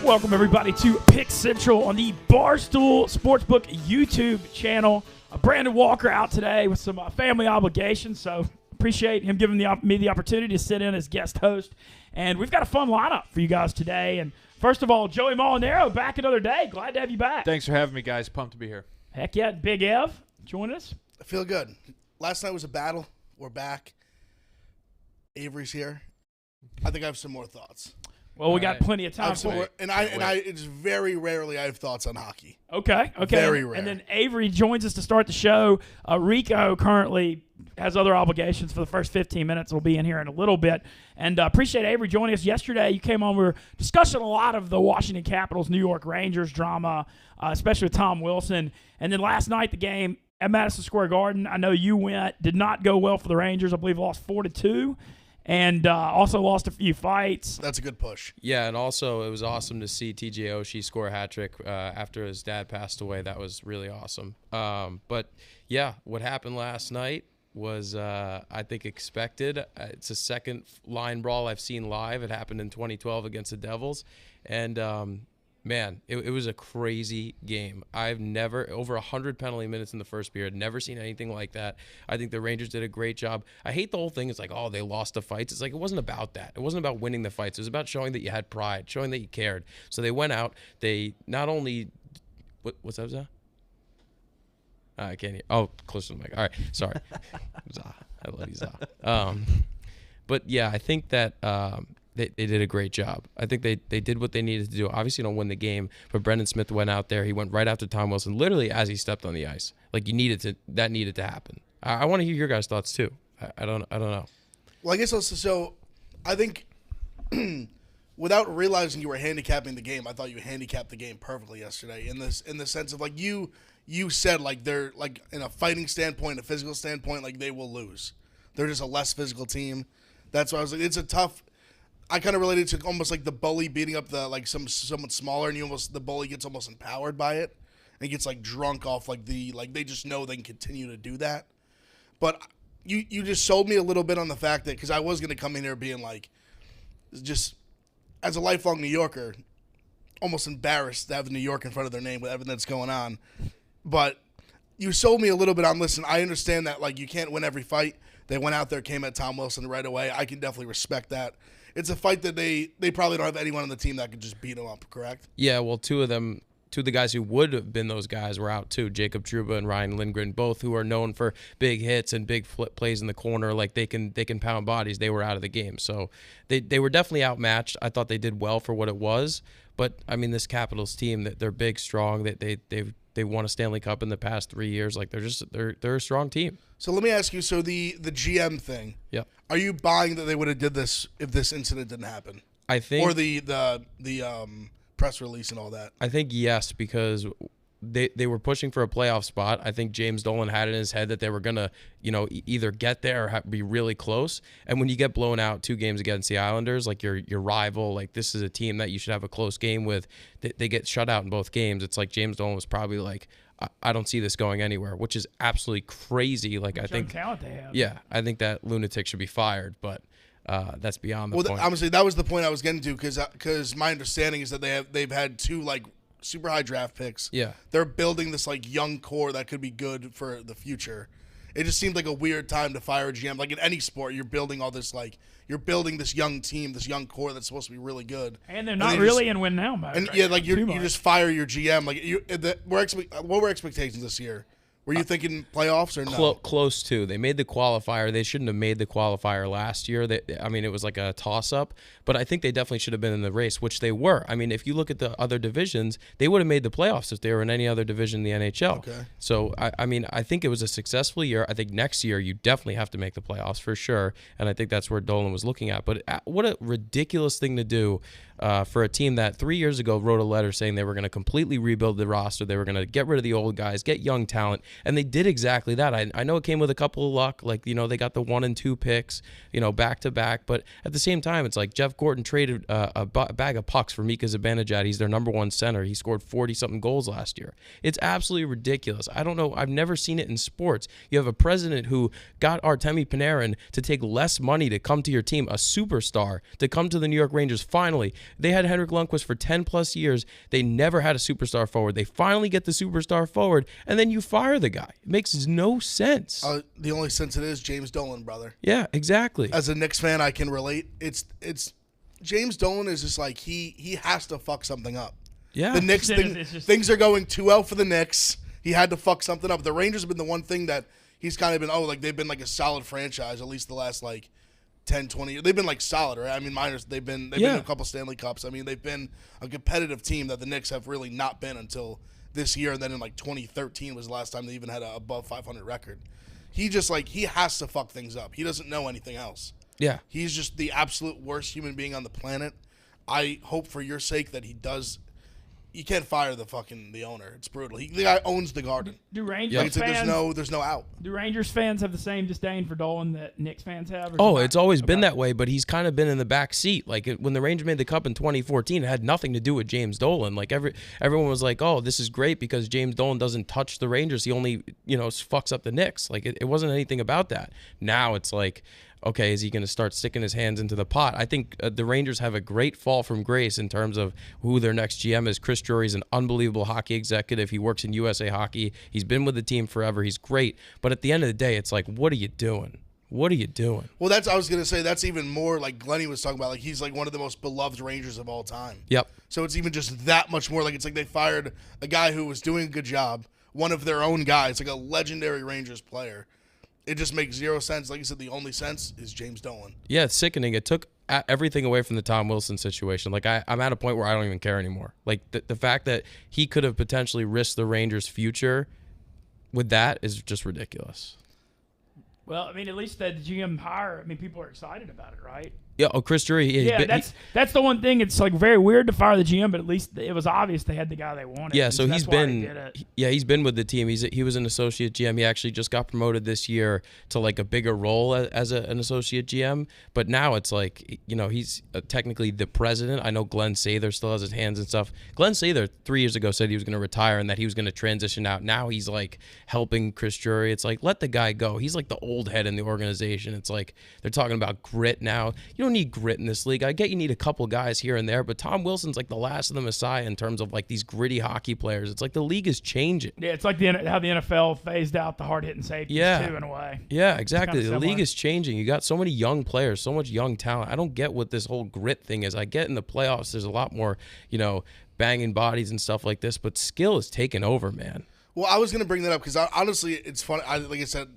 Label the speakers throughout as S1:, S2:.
S1: Welcome, everybody, to Pick Central on the Barstool Sportsbook YouTube channel. Brandon Walker out today with some family obligations, so appreciate him giving me the opportunity to sit in as guest host. And we've got a fun lineup for you guys today. And first of all, Joey Molinero, back another day. Glad to have you back.
S2: Thanks for having me, guys. Pumped to be here.
S1: Heck yeah. Big Ev, join us.
S3: I feel good. Last night was a battle. We're back. Avery's here. I think I have some more thoughts.
S1: Well, we got plenty of time for it.
S3: And it's very rarely I have thoughts on hockey.
S1: Okay.
S3: Very rare.
S1: And then Avery joins us to start the show. Rico currently has other obligations for the first 15 minutes. We'll be in here in a little bit. And appreciate Avery joining us yesterday. You came on. We were discussing a lot of the Washington Capitals, New York Rangers drama, especially with Tom Wilson. And then last night, the game at Madison Square Garden, I know you went, did not go well for the Rangers. I believe lost 4-2. And also lost a few fights.
S3: That's a good push.
S4: Yeah, and also it was awesome to see TJ Oshie score a hat trick after his dad passed away. That was really awesome. But yeah, what happened last night was I think expected. It's a second line brawl I've seen live. It happened in 2012 against the Devils, and man, it was a crazy game. I've never, over 100 penalty minutes in the first period, never seen anything like that. I think the Rangers did a great job. I hate the whole thing. It's like, oh, they lost the fights. It's like, it wasn't about that. It wasn't about winning the fights. It was about showing that you had pride, showing that you cared. So they went out. They not only, what's that, Zah? I can't hear. Oh, close to the mic. All right, sorry. Zah. I love you, Zah. But yeah, I think that they did a great job. I think they did what they needed to do. Obviously, don't win the game, but Brendan Smith went out there. He went right after Tom Wilson, literally as he stepped on the ice. Like that needed to happen. I want to hear your guys' thoughts too. I don't know.
S3: Well, I guess also, so I think without realizing you were handicapping the game, I thought you handicapped the game perfectly yesterday. In the sense of like you said, like they're like in a fighting standpoint, a physical standpoint, like they will lose. They're just a less physical team. That's why I was like, it's a tough. I kind of related to almost like the bully beating up the like someone smaller, and the bully gets almost empowered by it and gets like drunk off like they just know they can continue to do that. But you just sold me a little bit on the fact that, because I was going to come in here being like, just as a lifelong New Yorker, almost embarrassed to have New York in front of their name with everything that's going on. But you sold me a little bit on, listen, I understand that like you can't win every fight. They went out there, came at Tom Wilson right away. I can definitely respect that. It's a fight that they probably don't have anyone on the team that could just beat them up, correct?
S4: Yeah, well, two of the guys who would have been those guys were out too. Jacob Trouba and Ryan Lindgren, both who are known for big hits and big flip plays in the corner. Like they can pound bodies. They were out of the game, so they were definitely outmatched. I thought they did well for what it was. But I mean, this Capitals team, that they're big, strong. That they won a Stanley Cup in the past 3 years. Like they're a strong team.
S3: So let me ask you. So the GM thing.
S4: Yeah.
S3: Are you buying that they would have did this if this incident didn't happen?
S4: I think,
S3: or the press release and all that.
S4: I think yes, because they were pushing for a playoff spot. I think James Dolan had it in his head that they were gonna, either get there or be really close. And when you get blown out 2 games against the Islanders, like your rival, like this is a team that you should have a close game with. They get shut out in both games. It's like James Dolan was probably like, I don't see this going anywhere, which is absolutely crazy. Like I think
S1: talent they have.
S4: Yeah, I think that lunatic should be fired, but that's beyond the point.
S3: Honestly, that was the point I was getting to, because my understanding is that they've had 2 like super high draft picks.
S4: Yeah,
S3: they're building this like young core that could be good for the future. It just seemed like a weird time to fire a GM. Like in any sport, you're building all this you're building this young team, this young core that's supposed to be really good.
S1: And they're not really in win now mode.
S3: And
S1: right
S3: yeah,
S1: now,
S3: like you just fire your GM. Like what were expectations this year? Were you thinking playoffs or no?
S4: Close to. They made the qualifier. They shouldn't have made the qualifier last year. It was like a toss-up. But I think they definitely should have been in the race, which they were. I mean, if you look at the other divisions, they would have made the playoffs if they were in any other division in the NHL.
S3: Okay.
S4: So, I think it was a successful year. I think next year you definitely have to make the playoffs for sure. And I think that's where Dolan was looking at. But what a ridiculous thing to do for a team that 3 years ago wrote a letter saying they were going to completely rebuild the roster. They were going to get rid of the old guys, get young talent, And they did exactly that. I know it came with a couple of luck. Like, they got the 1 and 2 picks, back to back. But at the same time, it's like Jeff Gordon traded a bag of pucks for Mika Zibanejad. He's their number 1 center. He scored 40-something goals last year. It's absolutely ridiculous. I don't know. I've never seen it in sports. You have a president who got Artemi Panarin to take less money to come to your team, a superstar, to come to the New York Rangers. Finally, they had Henrik Lundqvist for 10-plus years. They never had a superstar forward. They finally get the superstar forward, and then you fire the guy. It makes no sense.
S3: The only sense it is James Dolan, brother.
S4: Yeah, exactly.
S3: As a Knicks fan, I can relate. It's James Dolan is just like he has to fuck something up.
S4: Yeah.
S3: The Knicks things are going too well for the Knicks. He had to fuck something up. The Rangers have been the one thing that he's kind of been they've been like a solid franchise at least the last like 10, 20 years. They've been like solid, right? I mean, they've been in a couple Stanley Cups. I mean, they've been a competitive team that the Knicks have really not been until this year, and then in like 2013 was the last time they even had a above 500 record. He just he has to fuck things up. He doesn't know anything else.
S4: Yeah.
S3: He's just the absolute worst human being on the planet. I hope for your sake that he does. You can't fire the owner. It's brutal. The guy owns the Garden.
S1: Do Rangers fans?
S3: There's no out.
S1: Do Rangers fans have the same disdain for Dolan that Knicks fans have?
S4: It's always been that way, but he's kind of been in the back seat. Like when the Rangers made the Cup in 2014, it had nothing to do with James Dolan. Like everyone was like, "Oh, this is great because James Dolan doesn't touch the Rangers. He only fucks up the Knicks." Like it wasn't anything about that. Now it's like, okay, is he going to start sticking his hands into the pot? I think the Rangers have a great fall from grace in terms of who their next GM is. Chris Drury's an unbelievable hockey executive. He works in USA Hockey. He's been with the team forever. He's great. But at the end of the day, it's like, what are you doing? What are you doing?
S3: Well, I was going to say, that's even more like Glennie was talking about. Like, he's like one of the most beloved Rangers of all time.
S4: Yep.
S3: So it's even just that much more. Like, it's like they fired a guy who was doing a good job, one of their own guys, like a legendary Rangers player. It just makes zero sense. Like you said, the only sense is James Dolan.
S4: Yeah, it's sickening. It took everything away from the Tom Wilson situation. Like, I'm at a point where I don't even care anymore. Like, the fact that he could have potentially risked the Rangers' future with that is just ridiculous.
S1: Well, I mean, at least the GM hire, I mean, people are excited about it, right?
S4: Yeah, Chris Drury.
S1: That's the one thing. It's like very weird to fire the GM, but at least it was obvious they had the guy they wanted.
S4: Yeah, so he's been with the team. He was an associate GM. He actually just got promoted this year to like a bigger role as an associate GM. But now it's like, he's technically the president. I know Glenn Sather still has his hands and stuff. Glenn Sather 3 years ago said he was going to retire and that he was going to transition out. Now he's like helping Chris Drury. It's like, let the guy go. He's like the old head in the organization. It's like they're talking about grit now. You don't need grit in this league. I get you need a couple guys here and there, but Tom Wilson's like the last of the Messiah in terms of like these gritty hockey players. It's like the league is changing.
S1: Yeah, it's like how the NFL phased out the hard-hitting safeties too, in a way.
S4: Yeah, exactly. The league is changing. You got so many young players, so much young talent. I don't get what this whole grit thing is. I get in the playoffs there's a lot more, banging bodies and stuff like this, but skill is taking over, man.
S3: Well, I was going to bring that up because honestly, it's funny. Like I said,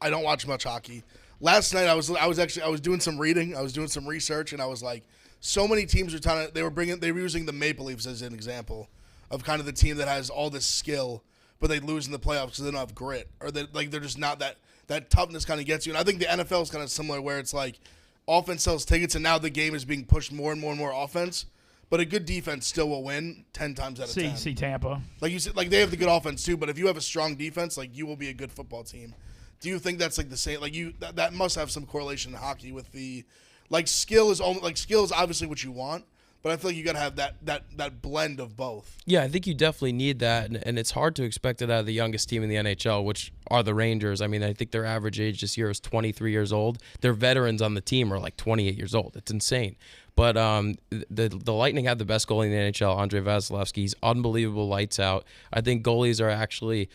S3: I don't watch much hockey. Last night I was doing some reading, I was doing some research, and I was like, so many teams they were using the Maple Leafs as an example of kind of the team that has all this skill, but they lose in the playoffs because they don't have grit, or they're just not that toughness kind of gets you. And I think the NFL is kind of similar, where it's like offense sells tickets, and now the game is being pushed more and more and more offense. But a good defense still will win 10 times out of 10.
S1: See Tampa.
S3: Like you said, like they have the good offense too, but if you have a strong defense, like you will be a good football team. Do you think that's like the same? Like that must have some correlation in hockey with the, like skill is obviously what you want, but I feel like you got to have that blend of both.
S4: Yeah, I think you definitely need that, and it's hard to expect it out of the youngest team in the NHL, which are the Rangers. I mean, I think their average age this year is 23 years old. Their veterans on the team are like 28 years old. It's insane. But the Lightning have the best goalie in the NHL, Andrei Vasilevsky. He's unbelievable, lights out. I think goalies are actually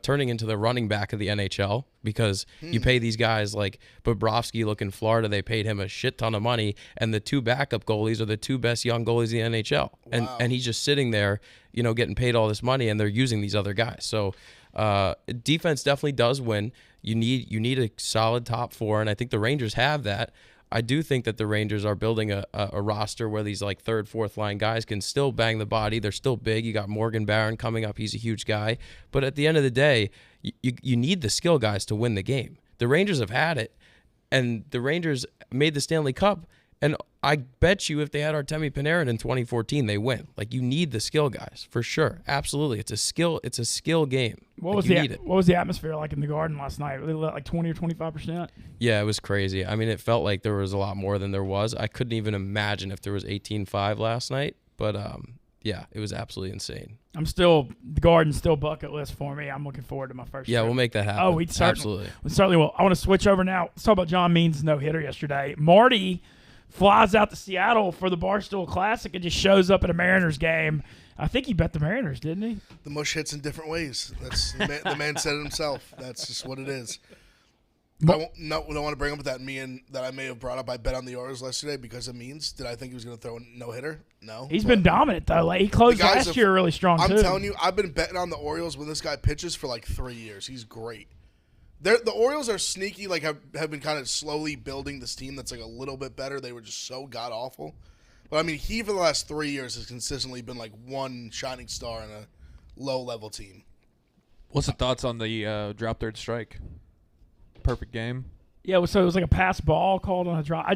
S4: turning into the running back of the NHL because you pay these guys like Bobrovsky, look in Florida, they paid him a shit ton of money, and the two backup goalies are the two best young goalies in the NHL. Wow. And he's just sitting there, getting paid all this money, and they're using these other guys. So defense definitely does win. You need a solid top four, and I think the Rangers have that. I do think that the Rangers are building a roster where these like third, fourth line guys can still bang the body. They're still big. You got Morgan Barron coming up. He's a huge guy. But at the end of the day, you need the skill guys to win the game. The Rangers have had it, and the Rangers made the Stanley Cup And I bet you if they had Artemi Panarin in 2014, they win. Like, you need the skill guys for sure. Absolutely, it's a skill game.
S1: What was the atmosphere like in the Garden last night? Were they like 20 or 25%?
S4: Yeah, it was crazy. I mean, it felt like there was a lot more than there was. I couldn't even imagine if there was 18-5 last night. But yeah, it was absolutely insane.
S1: The Garden's still bucket list for me. I'm looking forward to my first
S4: Yeah,
S1: trip.
S4: we'll make that happen.
S1: Oh, we certainly will. I want to switch over now. Let's talk about John Means' no-hitter yesterday. Marty flies out to Seattle for the Barstool Classic and just shows up at a Mariners game. I think he bet the Mariners, didn't he?
S3: The mush hits in different ways. That's the man said it himself. That's just what it is. I don't want to bring up that I may have brought up. I bet on the Orioles yesterday because of Means. Did I think he was going to throw a no-hitter? No.
S1: He's been dominant, though. Like, he closed last year really strong,
S3: I'm
S1: too.
S3: telling you, I've been betting on the Orioles when this guy pitches for like 3 years. He's great. The Orioles are sneaky, like have been kind of slowly building this team that's like a little bit better. They were just so god-awful. But, I mean, he for the last 3 years has consistently been like one shining star in a low-level team.
S2: What's the thoughts on the drop third strike? Perfect game.
S1: Yeah, so it was like a pass ball called on a drop. I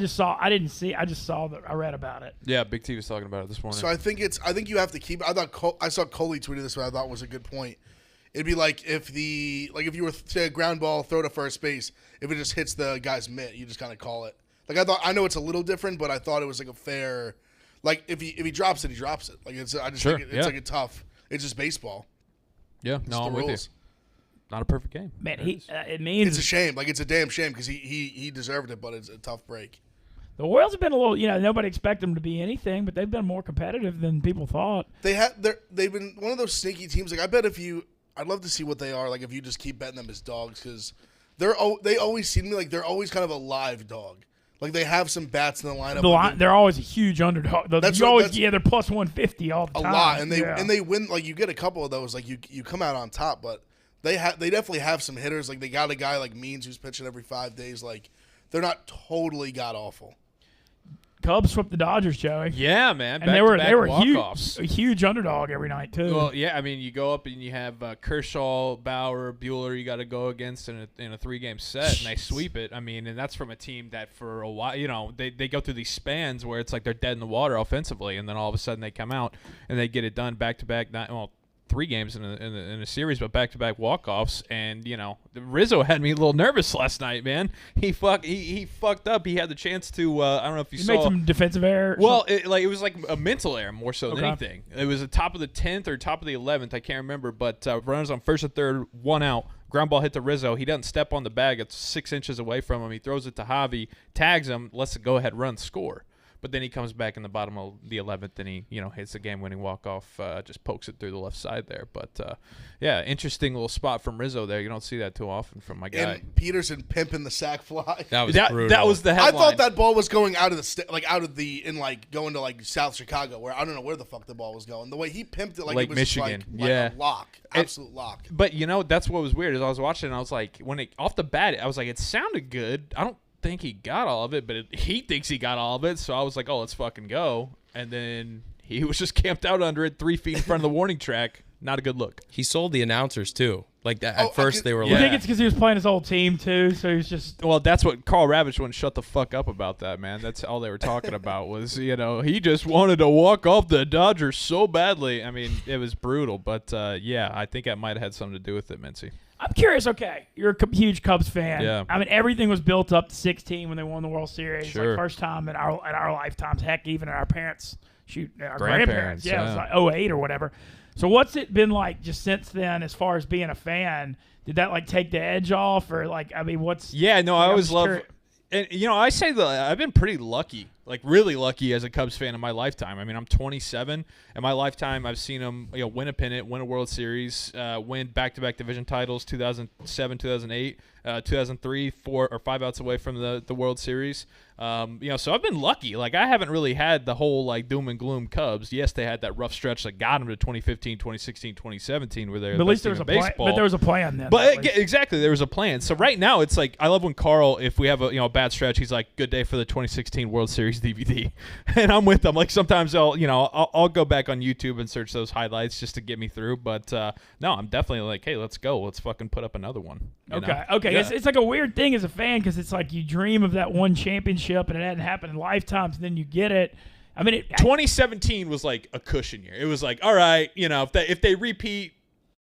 S1: read about it.
S2: Yeah, Big T was talking about it this morning.
S3: So I think you have to keep. I saw Coley tweeted this, but I thought was a good point. It'd be like if you were to a ground ball, throw to first base, if it just hits the guy's mitt, you just kind of call it. Like I know it's a little different, but I thought it was like a fair. Like if he drops it, he drops it. Like think it's like a tough. It's just baseball.
S2: Yeah,
S3: it's
S2: no, I'm with you. Not a perfect game.
S1: Man, it means
S3: it's a shame. Like it's a damn shame because he deserved it, but it's a tough break.
S1: The Orioles have been a little, nobody expected them to be anything, but they've been more competitive than people thought.
S3: They've been one of those sneaky teams. Like I bet I'd love to see what they are. Like if you just keep betting them as dogs, because they always seem to me like they're always kind of a live dog. Like they have some bats in the lineup.
S1: They're always a huge underdog. They're plus 150 all the time.
S3: A lot, and they win. Like you get a couple of those. Like you come out on top, but they definitely have some hitters. Like they got a guy like Means who's pitching every 5 days. Like they're not totally god awful.
S1: Cubs swept the Dodgers, Joey.
S2: Yeah, man.
S1: And they were a huge underdog every night too.
S2: Well, yeah. I mean, you go up and you have Kershaw, Bauer, Buehler. You got to go against in a 3-game set, and they sweep it. I mean, and that's from a team that for a while, they go through these spans where it's like they're dead in the water offensively, and then all of a sudden they come out and they get it done back to back. 3 games in a series, but back-to-back walk-offs, and Rizzo had me a little nervous last night, man. He fucked up. He had the chance to. I don't know if you saw.
S1: He made some defensive error.
S2: Well, it was like a mental error more so than anything. It was the top of the 10th or top of the 11th. I can't remember, but runners on first and third, 1 out. Ground ball hit to Rizzo. He doesn't step on the bag. It's 6 inches away from him. He throws it to Javi, tags him, lets the go-ahead run score. But then he comes back in the bottom of the 11th and he, hits the game-winning walk-off, just pokes it through the left side there. But, yeah, interesting little spot from Rizzo there. You don't see that too often from my guy.
S3: And Peterson pimping the sack fly.
S4: That was brutal.
S2: That was the headline.
S3: I thought that ball was going out of going to South Chicago, where I don't know where the fuck the ball was going. The way he pimped it, like
S2: Lake
S3: it was
S2: Michigan.
S3: like a lock, absolute lock.
S2: But that's what was weird is I was watching and I was like, off the bat, I was like, it sounded good. I don't think he got all of it, but he thinks he got all of it, so I was like, oh, let's fucking go. And then he was just camped out under it 3 feet in front of the warning track. Not a good look.
S4: He sold the announcers too. Like that at first they were
S1: I think it's because he was playing his old team too, so he was just.
S2: Well, that's what Carl Ravitch wouldn't shut the fuck up about that, man. That's all they were talking about was he just wanted to walk off the Dodgers so badly. I mean, it was brutal, but yeah, I think that might have had something to do with it, Mincy.
S1: I'm curious. Okay, you're a huge Cubs fan.
S2: Yeah.
S1: I mean, everything was built up to 16 when they won the World Series.
S2: Sure.
S1: Like first time in our lifetimes. Heck, even our parents, our
S2: grandparents.
S1: Yeah, it was like 08 or whatever. So what's it been like just since then, as far as being a fan? Did that like take the edge off, or like what's?
S2: Yeah, no, I always love. And I say that I've been pretty lucky, like really lucky as a Cubs fan in my lifetime. I mean, I'm 27. In my lifetime, I've seen them, win a pennant, win a World Series, win back-to-back division titles, 2007, 2008, 2003, 4 or 5 outs away from the World Series. So I've been lucky. Like I haven't really had the whole like doom and gloom Cubs. Yes, they had that rough stretch that got them to 2015, 2016, 2017, where they're
S1: at least there was a plan. But there was a plan then.
S2: But exactly, there was a plan. So right now, it's like I love when Carl, if we have a bad stretch, he's like, "Good day for the 2016 World Series Rangers DVD, and I'm with them. Like sometimes I'll go back on YouTube and search those highlights just to get me through. But no, I'm definitely like, hey, let's go. Let's fucking put up another one.
S1: Okay.
S2: Yeah.
S1: It's like a weird thing as a fan because it's like you dream of that one championship and it hadn't happened in lifetimes, and then you get it. I mean,
S2: 2017 was like a cushion year. It was like, all right, if they repeat,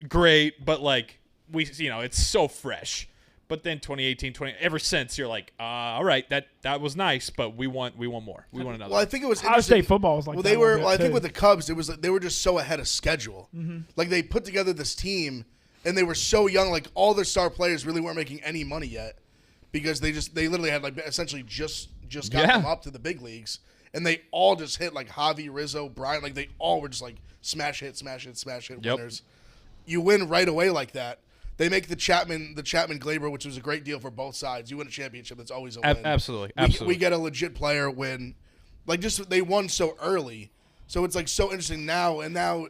S2: great, but like it's so fresh. But then 2018, ever since you're like, all right, that was nice, but we want more. We want another.
S3: Well, I think it was
S1: Ohio State football was like.
S3: Well,
S1: that
S3: they were.
S1: Well,
S3: I think with the Cubs, it was like they were just so ahead of schedule. Mm-hmm. Like they put together this team, and they were so young. Like all their star players really weren't making any money yet, because they literally had like essentially just got them up to the big leagues, and they all just hit like Javi, Rizzo, Bryant. Like they all were just like smash hit winners. You win right away like that. They make the Chapman Glaber, which was a great deal for both sides. You win a championship, that's always a win.
S2: Absolutely.
S3: We get a legit player win. Like just they won so early, so it's like so interesting now. And now,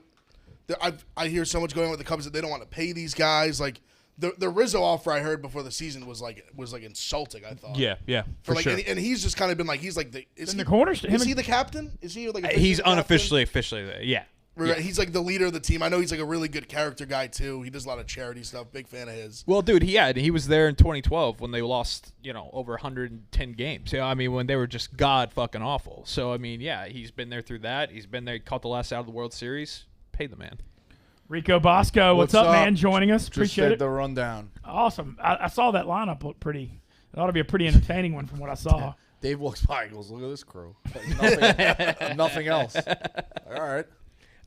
S3: I hear so much going on with the Cubs that they don't want to pay these guys. Like the Rizzo offer I heard before the season was like insulting. I thought.
S2: Yeah, for
S3: like,
S2: sure.
S3: And he's just kind of been like he's like
S1: in the corner.
S3: Is he the captain? Is he like
S2: he's officially there? Yeah.
S3: Yeah. He's like the leader of the team. I know he's like a really good character guy too. He does a lot of charity stuff. Big fan of his.
S2: Well, dude, he was there in 2012 when they lost, over 110 games. I mean, when they were just god fucking awful. So I mean, yeah, he's been there through that. He's been there, caught the last out of the World Series. Pay the man.
S1: Rico Bosco, what's up, man? Joining us. Appreciate it.
S5: The rundown.
S1: Awesome. I saw that lineup look pretty. It ought to be a pretty entertaining one from what I saw.
S5: Dave walks by and goes, "Look at this crew. Like, nothing else." All right.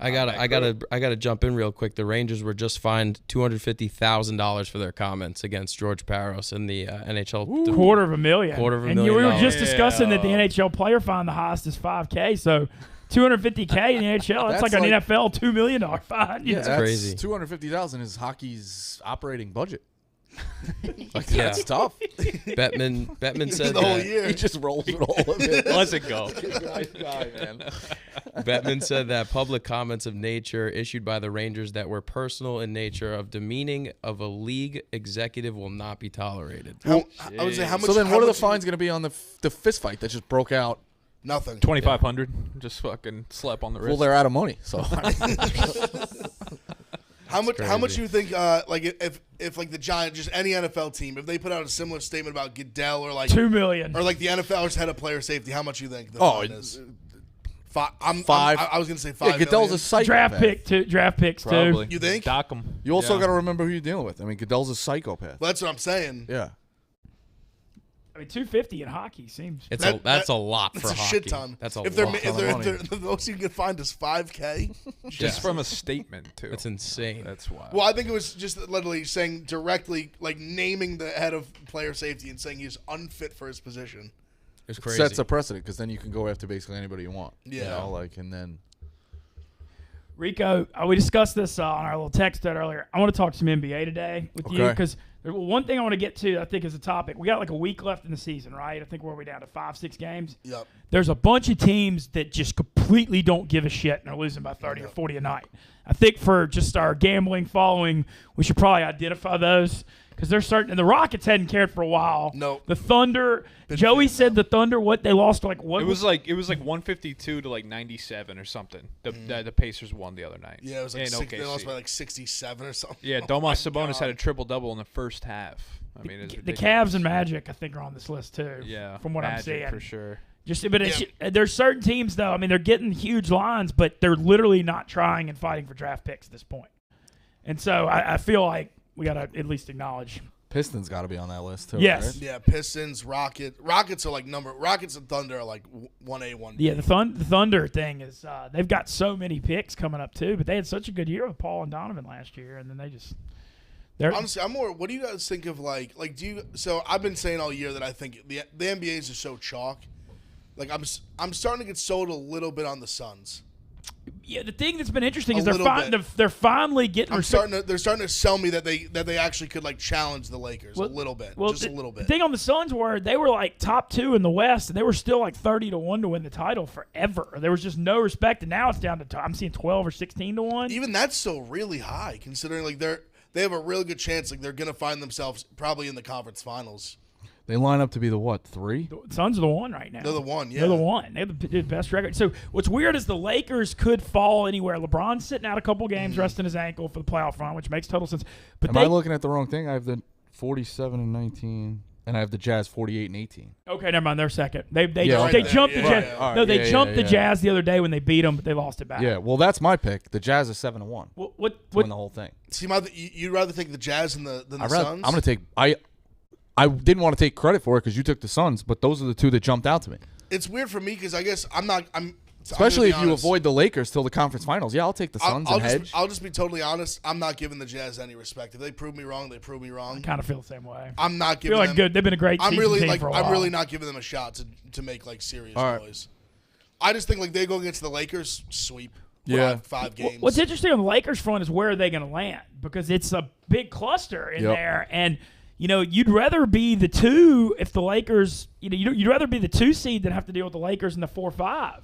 S4: I gotta jump in real quick. The Rangers were just fined $250,000 for their comments against George Parros in the NHL.
S1: $250,000. And you were just discussing that the NHL player fine the highest is $5,000. So $250,000 in the NHL. That's like an NFL $2 million fine.
S4: Yeah, that's crazy.
S5: $250,000 is hockey's operating budget. Like that's tough.
S4: Bettman said
S3: the whole year
S5: he just rolls it all of it.
S2: Let's it go.
S5: Nice guy, man.
S4: Bettman said that public comments of nature issued by the Rangers that were personal in nature of demeaning of a league executive will not be tolerated.
S3: I would say how much.
S5: So then, what are the fines going to be on the fist fight that just broke out?
S3: Nothing.
S2: 2,500. Just fucking slap on the wrist.
S5: Well, they're out of money, so.
S3: How much do you think like if like the Giants, just any NFL team, if they put out a similar statement about Goodell or like
S1: $2 million
S3: or like the NFL's head of player safety, how much do you think the fine is? Five. I was gonna say $5 million.
S5: Goodell's a psychopath.
S1: Draft picks
S2: Probably.
S1: too.
S3: You think?
S2: Dock 'em.
S5: You also got to remember who you're dealing with. I mean, Goodell's a psychopath.
S3: Well, that's what I'm saying.
S5: Yeah.
S1: I mean, $250 in hockey seems.
S4: That's a lot for
S3: That's a
S4: hockey.
S3: shit ton.
S4: That's a
S3: if
S4: lot.
S3: If the most you can get fined is $5,000.
S2: Just from a statement, too.
S4: That's insane.
S2: That's wild.
S3: Well, I think it was just literally saying directly, like naming the head of player safety and saying he's unfit for his position.
S4: It's crazy.
S5: Sets a precedent because then you can go after basically anybody you want.
S3: Yeah.
S5: And then.
S1: Rico, we discussed this on our little text thread earlier. I want to talk some NBA today with you because one thing I want to get to, I think, is a topic. We got like a week left in the season, right? I think we're down to 5-6 games.
S3: Yep.
S1: There's a bunch of teams that just completely don't give a shit and are losing by 30 or 40 a night. I think for just our gambling following, we should probably identify those because they're certain. And the Rockets hadn't cared for a while.
S3: No.
S1: The Thunder. Joey said the Thunder. They lost like what?
S2: It was like 152 to like 97 or something. The Pacers won the other night.
S3: Yeah, it was like
S2: they
S3: lost by like 67 or something.
S2: Yeah, Domas Sabonis had a triple double in the first half. I mean, it's
S1: the
S2: ridiculous.
S1: Cavs and Magic, I think, are on this list too.
S2: Yeah,
S1: from what I'm seeing,
S2: for sure.
S1: There's certain teams though. I mean, they're getting huge lines, but they're literally not trying and fighting for draft picks at this point. And so I feel like we got to at least acknowledge.
S5: Pistons got to be on that list too.
S1: Yes.
S5: Right?
S3: Yeah, Pistons, Rockets are like Rockets and Thunder are like 1A, 1B.
S1: Yeah, the Thunder thing is they've got so many picks coming up too, but they had such a good year with Paul and Donovan last year, and then they just.
S3: Honestly, I'm more. What do you guys think of like do you? So I've been saying all year that I think the NBA's are so chalk. Like I'm starting to get sold a little bit on the Suns.
S1: Yeah, the thing that's been interesting is they're finally getting.
S3: They're starting to sell me that they actually could like challenge the Lakers a little bit, just a little bit.
S1: The thing on the Suns were they were like top 2 in the West, and they were still like 30-1 to win the title forever. There was just no respect, and now it's down to I'm seeing 12 or 16-1.
S3: Even that's still really high considering like they have a really good chance like they're gonna find themselves probably in the conference finals.
S5: They line up to be the what, 3?
S1: The Suns are the 1 right now.
S3: They're the 1, yeah.
S1: They're the 1. They have the best record. So what's weird is the Lakers could fall anywhere. LeBron's sitting out a couple games, resting his ankle for the playoff run, which makes total sense. But
S5: Am I looking at the wrong thing? I have the 47-19, and I have the Jazz 48-18.
S1: Okay, never mind. They're second. They
S5: right
S1: jumped the
S3: there.
S1: Jazz.
S3: Yeah.
S1: No, they jumped the
S5: yeah.
S1: Jazz the other day when they beat them, but they lost it back.
S5: Yeah, well, that's my pick. The Jazz is 7-1.
S1: What
S5: To win the whole thing.
S3: See, you'd rather take the Jazz than the Suns?
S5: I'm going to take I didn't want to take credit for it because you took the Suns, but those are the 2 that jumped out to me.
S3: It's weird for me because I guess I'm
S5: Especially if
S3: gonna be
S5: you
S3: honest.
S5: avoid the Lakers till the conference finals. Yeah, I'll take the Suns and hedge.
S3: I'll just be totally honest. I'm not giving the Jazz any respect. If they prove me wrong, they prove me wrong.
S1: I kind of feel the same way.
S3: I'm not
S1: I
S3: giving
S1: feel like
S3: them.
S1: good. They've been a great
S3: I'm
S1: season
S3: really
S1: team
S3: like
S1: for a while.
S3: I'm really not giving them a shot to make like serious
S5: All right.
S3: noise. I just think like they go against the Lakers, sweep.
S5: Yeah.
S3: 5 games.
S1: What's interesting on the Lakers front is where are they going to land, because it's a big cluster in
S5: Yep.
S1: there, and you'd rather be the 2 if the Lakers, you'd rather be the 2 seed than have to deal with the Lakers in the 4-5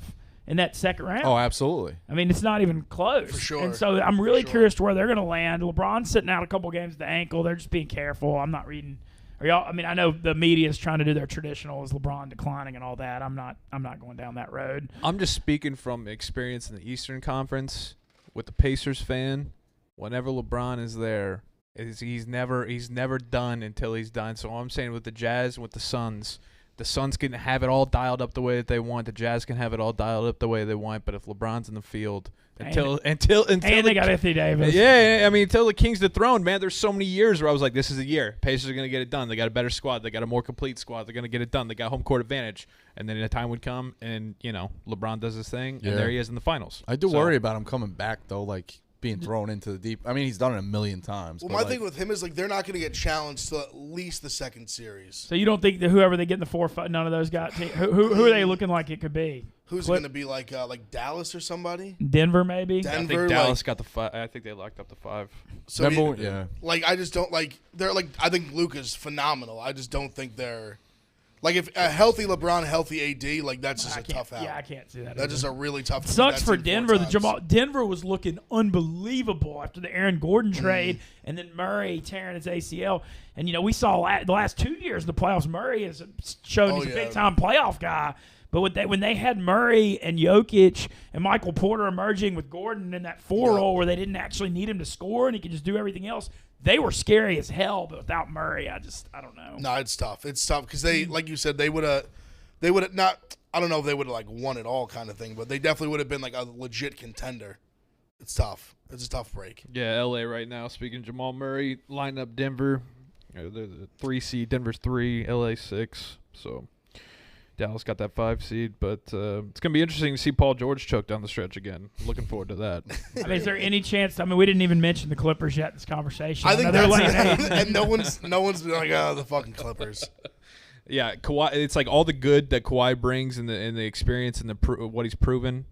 S1: in that second round.
S5: Oh, absolutely.
S1: I mean, it's not even close.
S3: For sure.
S1: And so I'm really
S3: For sure.
S1: curious to where they're going to land. LeBron's sitting out a couple games with the ankle. They're just being careful. I'm not reading. Are y'all? I mean, I know the media is trying to do their traditional as LeBron declining and all that. I'm not going down that road.
S2: I'm just speaking from experience in the Eastern Conference with the Pacers fan. Whenever LeBron is there, he's never done until he's done. So I'm saying with the Jazz and with the Suns can have it all dialed up the way that they want. The Jazz can have it all dialed up the way they want. But if LeBron's in the field until
S1: And they got Anthony Davis.
S2: yeah, I mean, until the King's dethroned, man, there's so many years where I was like, this is a year. Pacers are going to get it done. They got a better squad. They got a more complete squad. They're going to get it done. They got home court advantage. And then the time would come, and, LeBron does his thing, and there he is in the finals.
S5: I do worry about him coming back, though, like being thrown into the deep. I mean, he's done it a million times.
S3: Well,
S5: but,
S3: my thing with him is like they're not going to get challenged till at least the second series.
S1: So you don't think that whoever they get in the 4-5, none of those guys, who are they looking like it could be?
S3: Who's going to be like Dallas or somebody?
S1: Denver maybe?
S2: I think
S3: Denver,
S2: Dallas got the 5. I think they locked up the 5.
S3: So
S5: Denver, yeah.
S3: Like I just don't like. They're like I think Luka's phenomenal. I just don't think they're like if a healthy LeBron, healthy AD, like that's just a tough out.
S1: Yeah, I can't see that.
S3: That's just a really tough.
S1: Sucks
S3: that
S1: for
S3: team
S1: Denver.
S3: 4 times.
S1: Denver was looking unbelievable after the Aaron Gordon trade, and then Murray tearing his ACL. And we saw the last 2 years in the playoffs, Murray has shown he's a big time playoff guy. But when they had Murray and Jokic and Michael Porter emerging with Gordon in that 4 role where they didn't actually need him to score and he could just do everything else, they were scary as hell. But without Murray, I don't know.
S3: No, it's tough. It's tough because they, like you said, they would have not. I don't know if they would have like won it all kind of thing, but they definitely would have been like a legit contender. It's tough. It's a tough break.
S2: Yeah, LA right now. Speaking of Jamal Murray, lining up Denver. They're the 3 seed. Denver's 3, LA 6. So Dallas got that 5 seed, but it's gonna be interesting to see Paul George choke down the stretch again. Looking forward to that.
S1: I mean, is there any chance? I mean, we didn't even mention the Clippers yet in this conversation.
S3: I think
S1: they're laying
S3: that's
S1: 8.
S3: and no one's been like, oh, the fucking Clippers.
S2: Yeah, Kawhi. It's like all the good that Kawhi brings and the experience and what he's proven.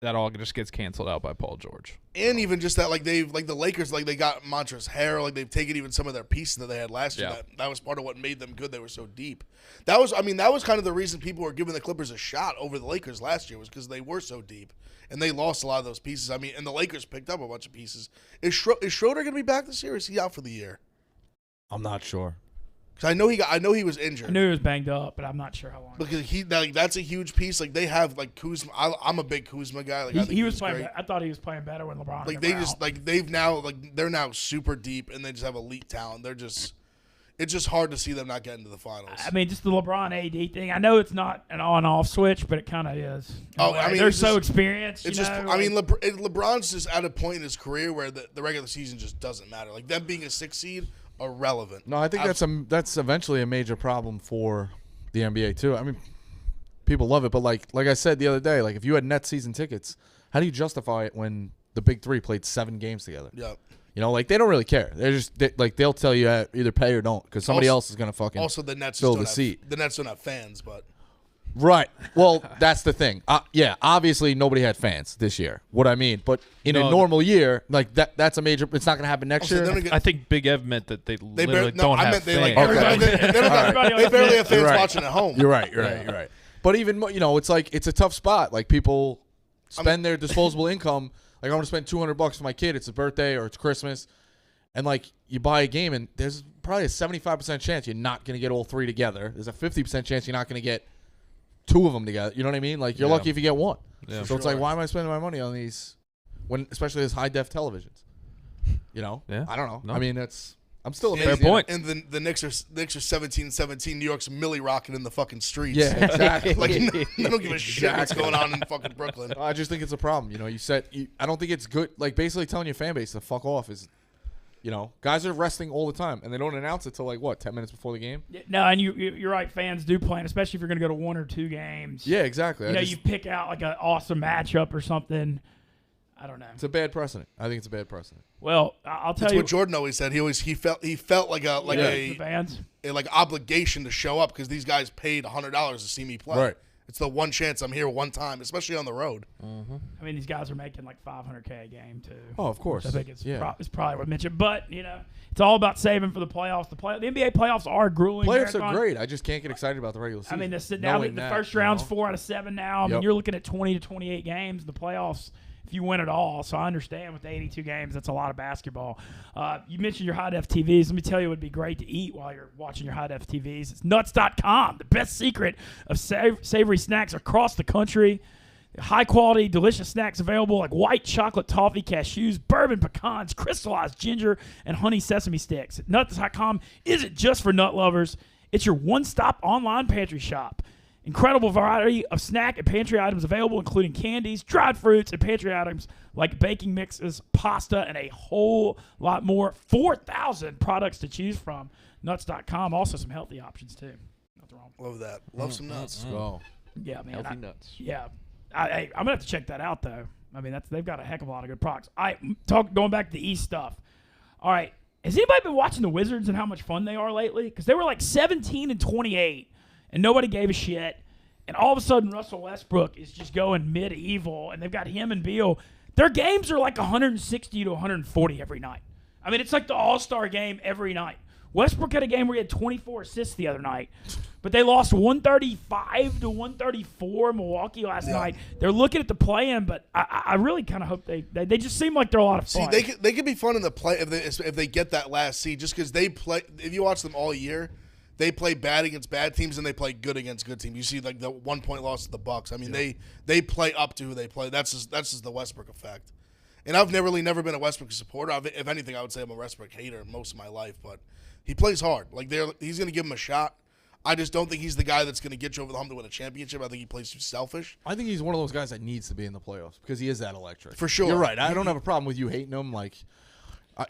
S2: That all just gets canceled out by Paul George.
S3: And even just that, like they've like the Lakers, like they got Montrezl Harrell, like they've taken even some of their pieces that they had last year.
S2: Yeah.
S3: That was part of what made them good. They were so deep. That was kind of the reason people were giving the Clippers a shot over the Lakers last year was because they were so deep and they lost a lot of those pieces. I mean, and the Lakers picked up a bunch of pieces. Is Schroeder going to be back this year? Or is he out for the year?
S5: I'm not sure.
S3: Because I know he was injured.
S1: I knew he was banged up, but I'm not sure how long.
S3: Because that's a huge piece. Like they have like Kuzma. I'm a big Kuzma guy. Like I think
S1: he was
S3: he's
S1: playing.
S3: great.
S1: I thought he was playing better when LeBron.
S3: Like
S1: came
S3: they just
S1: out.
S3: like they're now super deep and they just have elite talent. It's just hard to see them not get into the finals.
S1: I mean, just the LeBron AD thing. I know it's not an on-off switch, but it kind of is.
S3: Oh, I mean,
S1: they're
S3: it's
S1: so
S3: just-
S1: experienced.
S3: It's
S1: you
S3: just,
S1: know,
S3: I mean,
S1: like-
S3: LeBron's just at a point in his career where the regular season just doesn't matter. Like them being a 6 seed, irrelevant.
S5: No, I think that's eventually a major problem for the NBA too. I mean, people love it, but like I said the other day, like if you had net season tickets, how do you justify it when the big three played 7 games together?
S3: Yeah.
S5: You know, like they don't really care. They're just they'll tell you either pay or don't because somebody else is gonna fucking
S3: Also, the Nets
S5: fill
S3: just
S5: the
S3: don't
S5: seat.
S3: have, the Nets don't have fans, but
S5: Right. Well, that's the thing. Yeah, obviously nobody had fans this year. What I mean, but in a normal year, like that's a major. It's not going to happen next
S3: Also,
S5: year.
S3: they don't get-
S2: I think Big Ev meant that they literally
S3: barely,
S2: don't
S3: I
S2: have
S3: meant they
S2: fans.
S3: like everybody,
S5: Okay.
S3: they barely have fans
S5: You're right.
S3: watching at home.
S5: You're right. You're right. You're right. But even it's like it's a tough spot. Like people spend their disposable income. Like I want to spend $200 for my kid. It's a birthday or it's Christmas, And like you buy a game, and there's probably a 75% chance you're not going to get all three together. There's a 50% chance you're not going to get two of them together. You know what I mean? Like you're lucky if you get one.
S2: Yeah.
S5: So it's like, why am I spending my money on these when, especially these high def televisions? You know?
S2: Yeah.
S5: I don't know.
S2: No.
S5: I mean, I'm still
S2: Fair
S5: amazed.
S2: point.
S3: And the Knicks are 17-17. New York's Millie rocking in the fucking streets.
S5: Yeah, exactly.
S3: Like they don't give a shit what's going on in fucking Brooklyn.
S5: I just think it's a problem. You know, I don't think it's good. Like basically telling your fan base to fuck off is, you know, guys are resting all the time and they don't announce it till like what 10 minutes before the game.
S1: No, and you're right. Fans do plan, especially if you're going to go to 1 or 2 games.
S5: Yeah, exactly.
S1: You pick out like an awesome matchup or something. I don't know.
S5: It's a bad precedent. I think it's a bad precedent.
S1: Well, I'll tell
S3: That's
S1: you
S3: what Jordan always said. He felt like
S1: the fans.
S3: a like obligation to show up because these guys paid $100 to see me play.
S5: Right.
S3: It's the one chance I'm here one time, especially on the road.
S1: I mean, these guys are making like $500K a game too.
S5: Oh, of course.
S1: I think it's
S5: yeah.
S1: it's probably worth mentioning. But you know, it's all about saving for the playoffs. The NBA playoffs are a grueling.
S5: Playoffs
S1: marathon.
S5: are great. I just can't get excited about the regular season.
S1: I mean,
S5: Knowing
S1: the
S5: that,
S1: first
S5: you
S1: round's
S5: know?
S1: 4 out of 7 now. I mean,
S5: Yep.
S1: you're looking at 20 to 28 games. The playoffs, if you win it all. So I understand with the 82 games, that's a lot of basketball. You mentioned your high def TVs. Let me tell you, it would be great to eat while you're watching your high def TVs. It's nuts.com, the best secret of savory snacks across the country. High quality, delicious snacks available like white chocolate toffee, cashews, bourbon pecans, crystallized ginger, and honey sesame sticks. Nuts.com isn't just for nut lovers. It's your one-stop online pantry shop. Incredible variety of snack and pantry items available, including candies, dried fruits, and pantry items like baking mixes, pasta, and a whole lot more. 4,000 products to choose from. Nuts.com. Also some healthy options, too. Nothing wrong.
S3: Love that. Love some nuts.
S5: Oh.
S1: Yeah, man.
S2: Healthy nuts.
S1: Yeah. I'm going to have to check that out, though. I mean, they've got a heck of a lot of good products. Going back to the East stuff. All right. Has anybody been watching the Wizards and how much fun they are lately? Because they were like 17-28, and nobody gave a shit. And all of a sudden, Russell Westbrook is just going medieval, and they've got him and Beal. Their games are like 160 to 140 every night. I mean, it's like the All-Star game every night. Westbrook had a game where he had 24 assists the other night, but they lost 135 to 134 in Milwaukee last night. They're looking at the play-in, but I really kind of hope they just seem like they're a lot of fun.
S3: See, they could be fun in the play if they get that last seed, just because they play. If you watch them all year, they play bad against bad teams and they play good against good teams. You see, like the 1 point loss to the Bucks. I mean, they play up to who they play. That's just the Westbrook effect. And I've never been a Westbrook supporter. If anything, I would say I'm a Westbrook hater most of my life. But he plays hard. Like he's going to give him a shot. I just don't think he's the guy that's going to get you over the hump to win a championship. I think he plays too selfish.
S5: I think he's one of those guys that needs to be in the playoffs because he is that electric.
S3: For sure.
S5: You're right. I don't have a problem with you hating him. Like,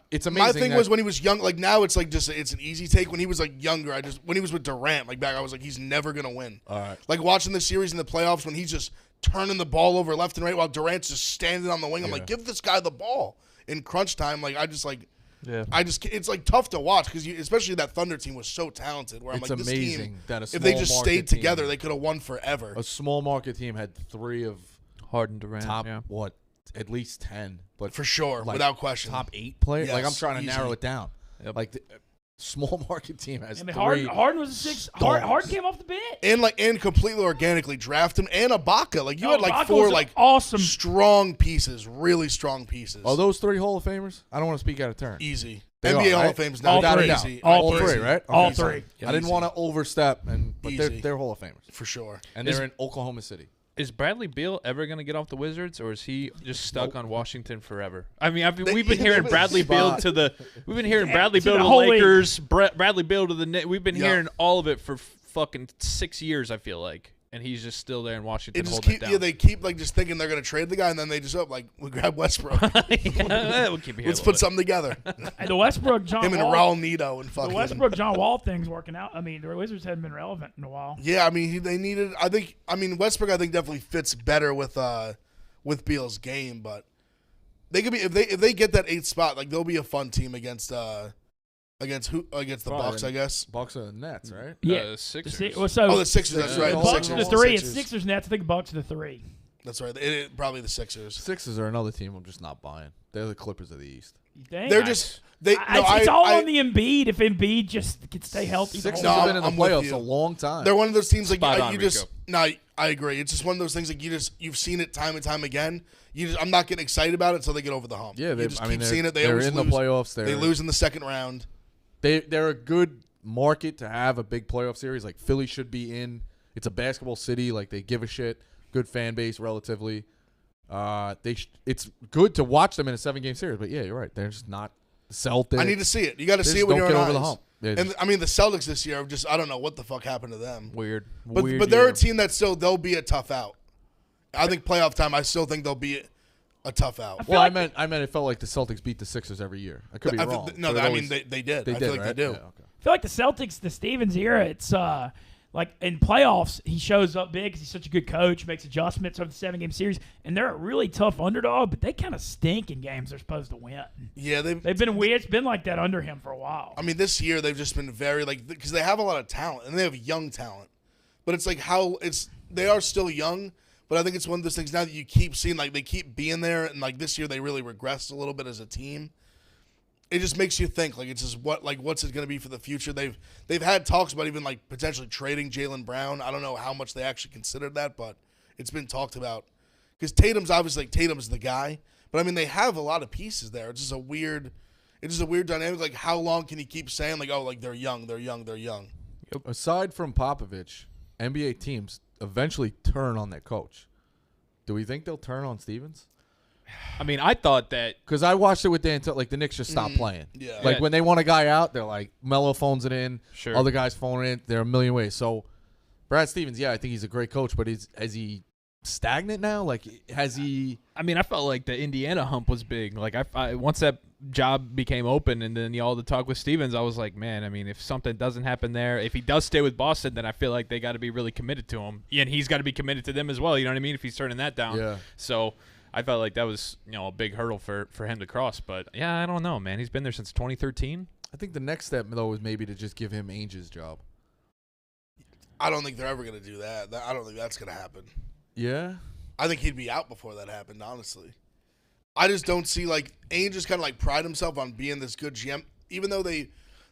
S5: it's amazing.
S3: My thing was when he was young. Like now, it's like it's an easy take. When he was like younger, when he was with Durant, like back, I was like, he's never gonna win.
S5: All right.
S3: Like watching the series in the playoffs when he's just turning the ball over left and right while Durant's just standing on the wing. I'm like, give this guy the ball in crunch time. Like it's like tough to watch because especially that Thunder team was so talented. Where I'm
S5: It's
S3: like, this
S5: amazing
S3: team,
S5: that a
S3: if they
S5: small
S3: just
S5: market
S3: stayed
S5: team-
S3: together, they could have won forever.
S5: A small market team had 3 of
S2: Harden, Durant.
S5: top
S2: yeah.
S5: at least 10, but
S3: For sure,
S5: like,
S3: without question.
S5: top 8 players.
S3: Yes,
S5: like I'm trying to
S3: easy.
S5: narrow it down.
S2: Yep.
S5: Like the small market team has
S1: I mean,
S5: 3.
S1: Harden was a 6.
S5: stars.
S1: Harden came off the bench.
S3: And completely organically draft him and Ibaka. Like you had like
S1: Ibaka
S3: 4
S1: was
S3: like
S1: awesome.
S3: strong pieces, really strong pieces.
S5: Are those 3 Hall of Famers? I don't want to speak out of turn.
S3: Easy.
S5: They
S3: NBA
S5: are,
S3: Hall
S5: right?
S3: of Fame's
S1: All
S3: not
S1: three.
S3: easy.
S1: All
S5: three,
S3: Easy.
S5: right?
S1: All
S5: Okay.
S1: 3.
S5: I didn't
S3: Easy.
S5: want to overstep, but
S3: Easy.
S5: they're Hall of Famers,
S3: For sure.
S5: and they're in Oklahoma City.
S2: Is Bradley Beal ever going to get off the Wizards, or is he just stuck on Washington forever? I mean, we've been hearing Bradley Beal to the
S1: whole league.
S2: Lakers, Bradley Beal to the Knicks. We've been
S3: Yeah.
S2: hearing all of it for fucking 6 years. I feel like, and he's just still there in Washington holding it down.
S3: They keep like just thinking they're gonna trade the guy, and then they just we'll grab Westbrook.
S2: We'll keep it here
S3: Let's
S2: a
S3: put
S2: little
S3: something together.
S1: And the Westbrook John
S3: Him and
S1: Wall,
S3: Raul Neto and
S1: the
S3: fucking
S1: Westbrook John Wall thing's working out. I mean, the Wizards hadn't been relevant in a while.
S3: Yeah, I mean they needed. Westbrook I think definitely fits better with Beal's game, but they could be if they get that 8th spot, like they'll be a fun team against the Bucks, I guess.
S5: Bucks are the Nets, right?
S1: Yeah,
S2: Sixers.
S1: So
S3: Oh, the Sixers. That's right.
S1: the
S3: The
S1: Bucks
S3: Sixers.
S1: are the 3. It's
S3: Sixers.
S1: Sixers Nets. I think Bucks are the 3.
S3: That's right. Probably the Sixers.
S5: Sixers are another team I'm just not buying. They're the Clippers of the East.
S1: You think?
S3: They're just they.
S1: It's all on the Embiid. If Embiid just can stay healthy,
S5: Sixers
S1: the whole
S5: have
S1: time.
S5: been in the
S3: I'm with
S5: playoffs
S3: you.
S5: a long time.
S3: They're one of those teams like
S2: Spot on,
S3: you just.
S2: Rico.
S3: No, I agree. It's just one of those things like you've seen it time and time again. I'm not getting excited about it until they get over the hump.
S5: Yeah,
S3: you just keep seeing it. They
S5: they're
S3: always
S5: in
S3: lose.
S5: the playoffs.
S3: They lose in the second round.
S5: They're a good market to have a big playoff series. Like Philly should be in. It's a basketball city. Like they give a shit. Good fan base relatively. It's good to watch them in a 7-game series. But yeah, you're right. They're just not Celtics.
S3: I need to see it. You got to
S5: They
S3: see
S5: just
S3: it with
S5: don't
S3: your
S5: get
S3: own
S5: over the
S3: eyes.
S5: hump. They
S3: And
S5: just-
S3: I mean, the Celtics this year I don't know what the fuck happened to them.
S2: Weird.
S3: But they're a team that they'll be a tough out. I think playoff time. I still think they'll be a tough out.
S5: Well, I meant it felt like the Celtics beat the Sixers every year. I could be wrong.
S3: No,
S5: but
S3: I
S5: it
S3: mean
S5: always-
S3: they did.
S5: They
S3: I
S5: did,
S3: feel like
S5: right?
S3: they do.
S5: Yeah, okay.
S1: I feel like the Celtics, the Stevens era, it's like in playoffs, he shows up big because he's such a good coach, makes adjustments over the 7-game series, and they're a really tough underdog, but they kind of stink in games they're supposed to win.
S3: Yeah,
S1: They've been weird. It's been like that under him for a while.
S3: I mean, this year they've just been very because they have a lot of talent and they have young talent, but it's like they are still young. But I think it's one of those things now that you keep seeing like they keep being there, and like this year they really regressed a little bit as a team. It just makes you think like it's just what's it going to be for the future? They've had talks about even like potentially trading Jaylen Brown. I don't know how much they actually considered that, but it's been talked about because Tatum's the guy. But I mean they have a lot of pieces there. It's just a weird dynamic. Like how long can you keep saying like they're young?
S5: Aside from Popovich, NBA teams eventually turn on their coach. Do we think they'll turn on Stevens?
S2: I mean, I thought that.
S5: Because I watched it with Dan. Like the Knicks just stopped playing.
S3: Yeah.
S5: Like
S2: Yeah.
S5: when they want a guy out, they're like Melo phones it in.
S2: Sure.
S5: Other guys phone it in. There are a million ways. So Brad Stevens, yeah, I think he's a great coach, but is he stagnant now? Like has he?
S2: I mean, I felt like the Indiana hump was big. Like I once that job became open, and then all the talk with Stevens, I was like, man. I mean, if something doesn't happen there, if he does stay with Boston, then I feel like they got to be really committed to him, and he's got to be committed to them as well. You know what I mean? If he's turning that down,
S5: Yeah.
S2: So I felt like that was a big hurdle for him to cross. But yeah, I don't know, man. He's been there since 2013.
S5: I think the next step though is maybe to just give him Ainge's job.
S3: I don't think they're ever going to do that. I don't think that's going to happen.
S5: Yeah.
S3: I think he'd be out before that happened, honestly. I just don't see like Ainge just kind of like pride himself on being this good GM, even though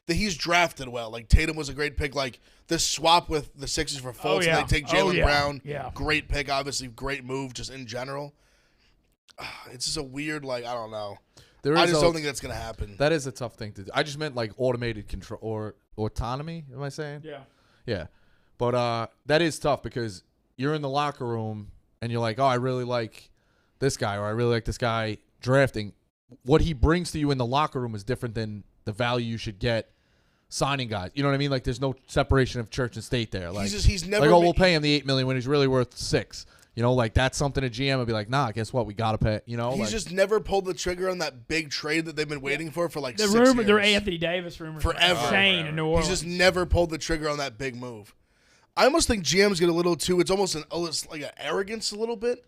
S3: he's drafted well. Like Tatum was a great pick. Like this swap with the Sixers for Fultz,
S1: yeah.
S3: and they take
S1: Oh,
S3: Jaylen
S1: yeah.
S3: Brown.
S1: Yeah.
S3: Great pick, obviously great move, just in general. It's just a weird I don't know. I just don't think that's gonna happen.
S5: That is a tough thing to do. I just meant like automated control or autonomy. Am I saying?
S1: Yeah.
S5: Yeah. But that is tough because you're in the locker room and you're like, oh, I really like this guy or I really like this guy drafting. What he brings to you in the locker room is different than the value you should get signing guys. You know what I mean? Like there's no separation of church and state there. Like
S3: he's never
S5: like, oh,
S3: been-
S5: we'll pay him the $8 million when he's really worth $6 million. You know, like that's something a GM would be like, nah, guess what? We got to pay. You know,
S3: He's
S5: like,
S3: just never pulled the trigger on that big trade that they've been waiting for like
S1: The
S3: 6
S1: rumor,
S3: years.
S1: the Anthony Davis rumors, are
S3: Forever.
S1: insane in New Orleans.
S3: He's just never pulled the trigger on that big move. I almost think GMs get a little too. It's almost like an arrogance a little bit,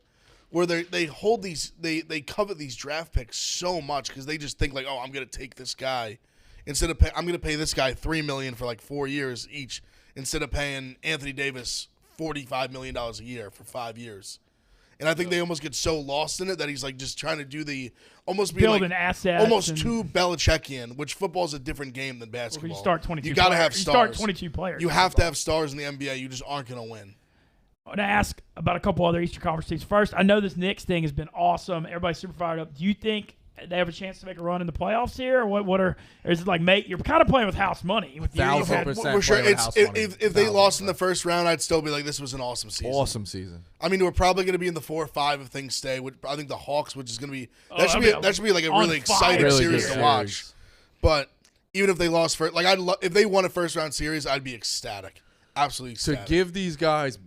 S3: where they hold these they covet these draft picks so much because they just think like, oh, I'm gonna take this guy instead of I'm gonna pay this guy $3 million for like 4 years each instead of paying Anthony Davis $45 million a year for 5 years. And I think they almost get so lost in it that he's like just trying to do the almost be
S1: building
S3: like
S1: assets.
S3: almost
S1: and,
S3: too Belichickian, which football's a different game than
S1: If
S3: basketball.
S1: you start 22,
S3: You gotta
S1: players.
S3: have
S1: You
S3: stars.
S1: start 22 players.
S3: You have to have stars in the NBA. You just aren't going to win.
S1: I want to ask about a couple other Eastern Conference teams. First, I know this Knicks thing has been awesome. Everybody's super fired up. Do you think they have a chance to make a run in the playoffs here? Or is it like you're kind of playing with house money with your
S5: 1,000%.
S3: For sure.
S5: playing with
S3: It's
S5: house
S3: if,
S5: money.
S3: if they
S5: 1,000%.
S3: lost in the first round, I'd still be like, this was an awesome season.
S5: awesome season.
S3: I mean, we're probably going to be in the 4 or 5 if things stay. I think the Hawks, which is going to be that should be like a
S1: on
S3: really
S1: fire
S3: exciting
S5: Really
S3: series
S5: good
S3: to watch.
S5: series.
S3: But even if they lost first, like if they won a first round series, I'd be ecstatic, absolutely
S5: To
S3: ecstatic.
S5: give these guys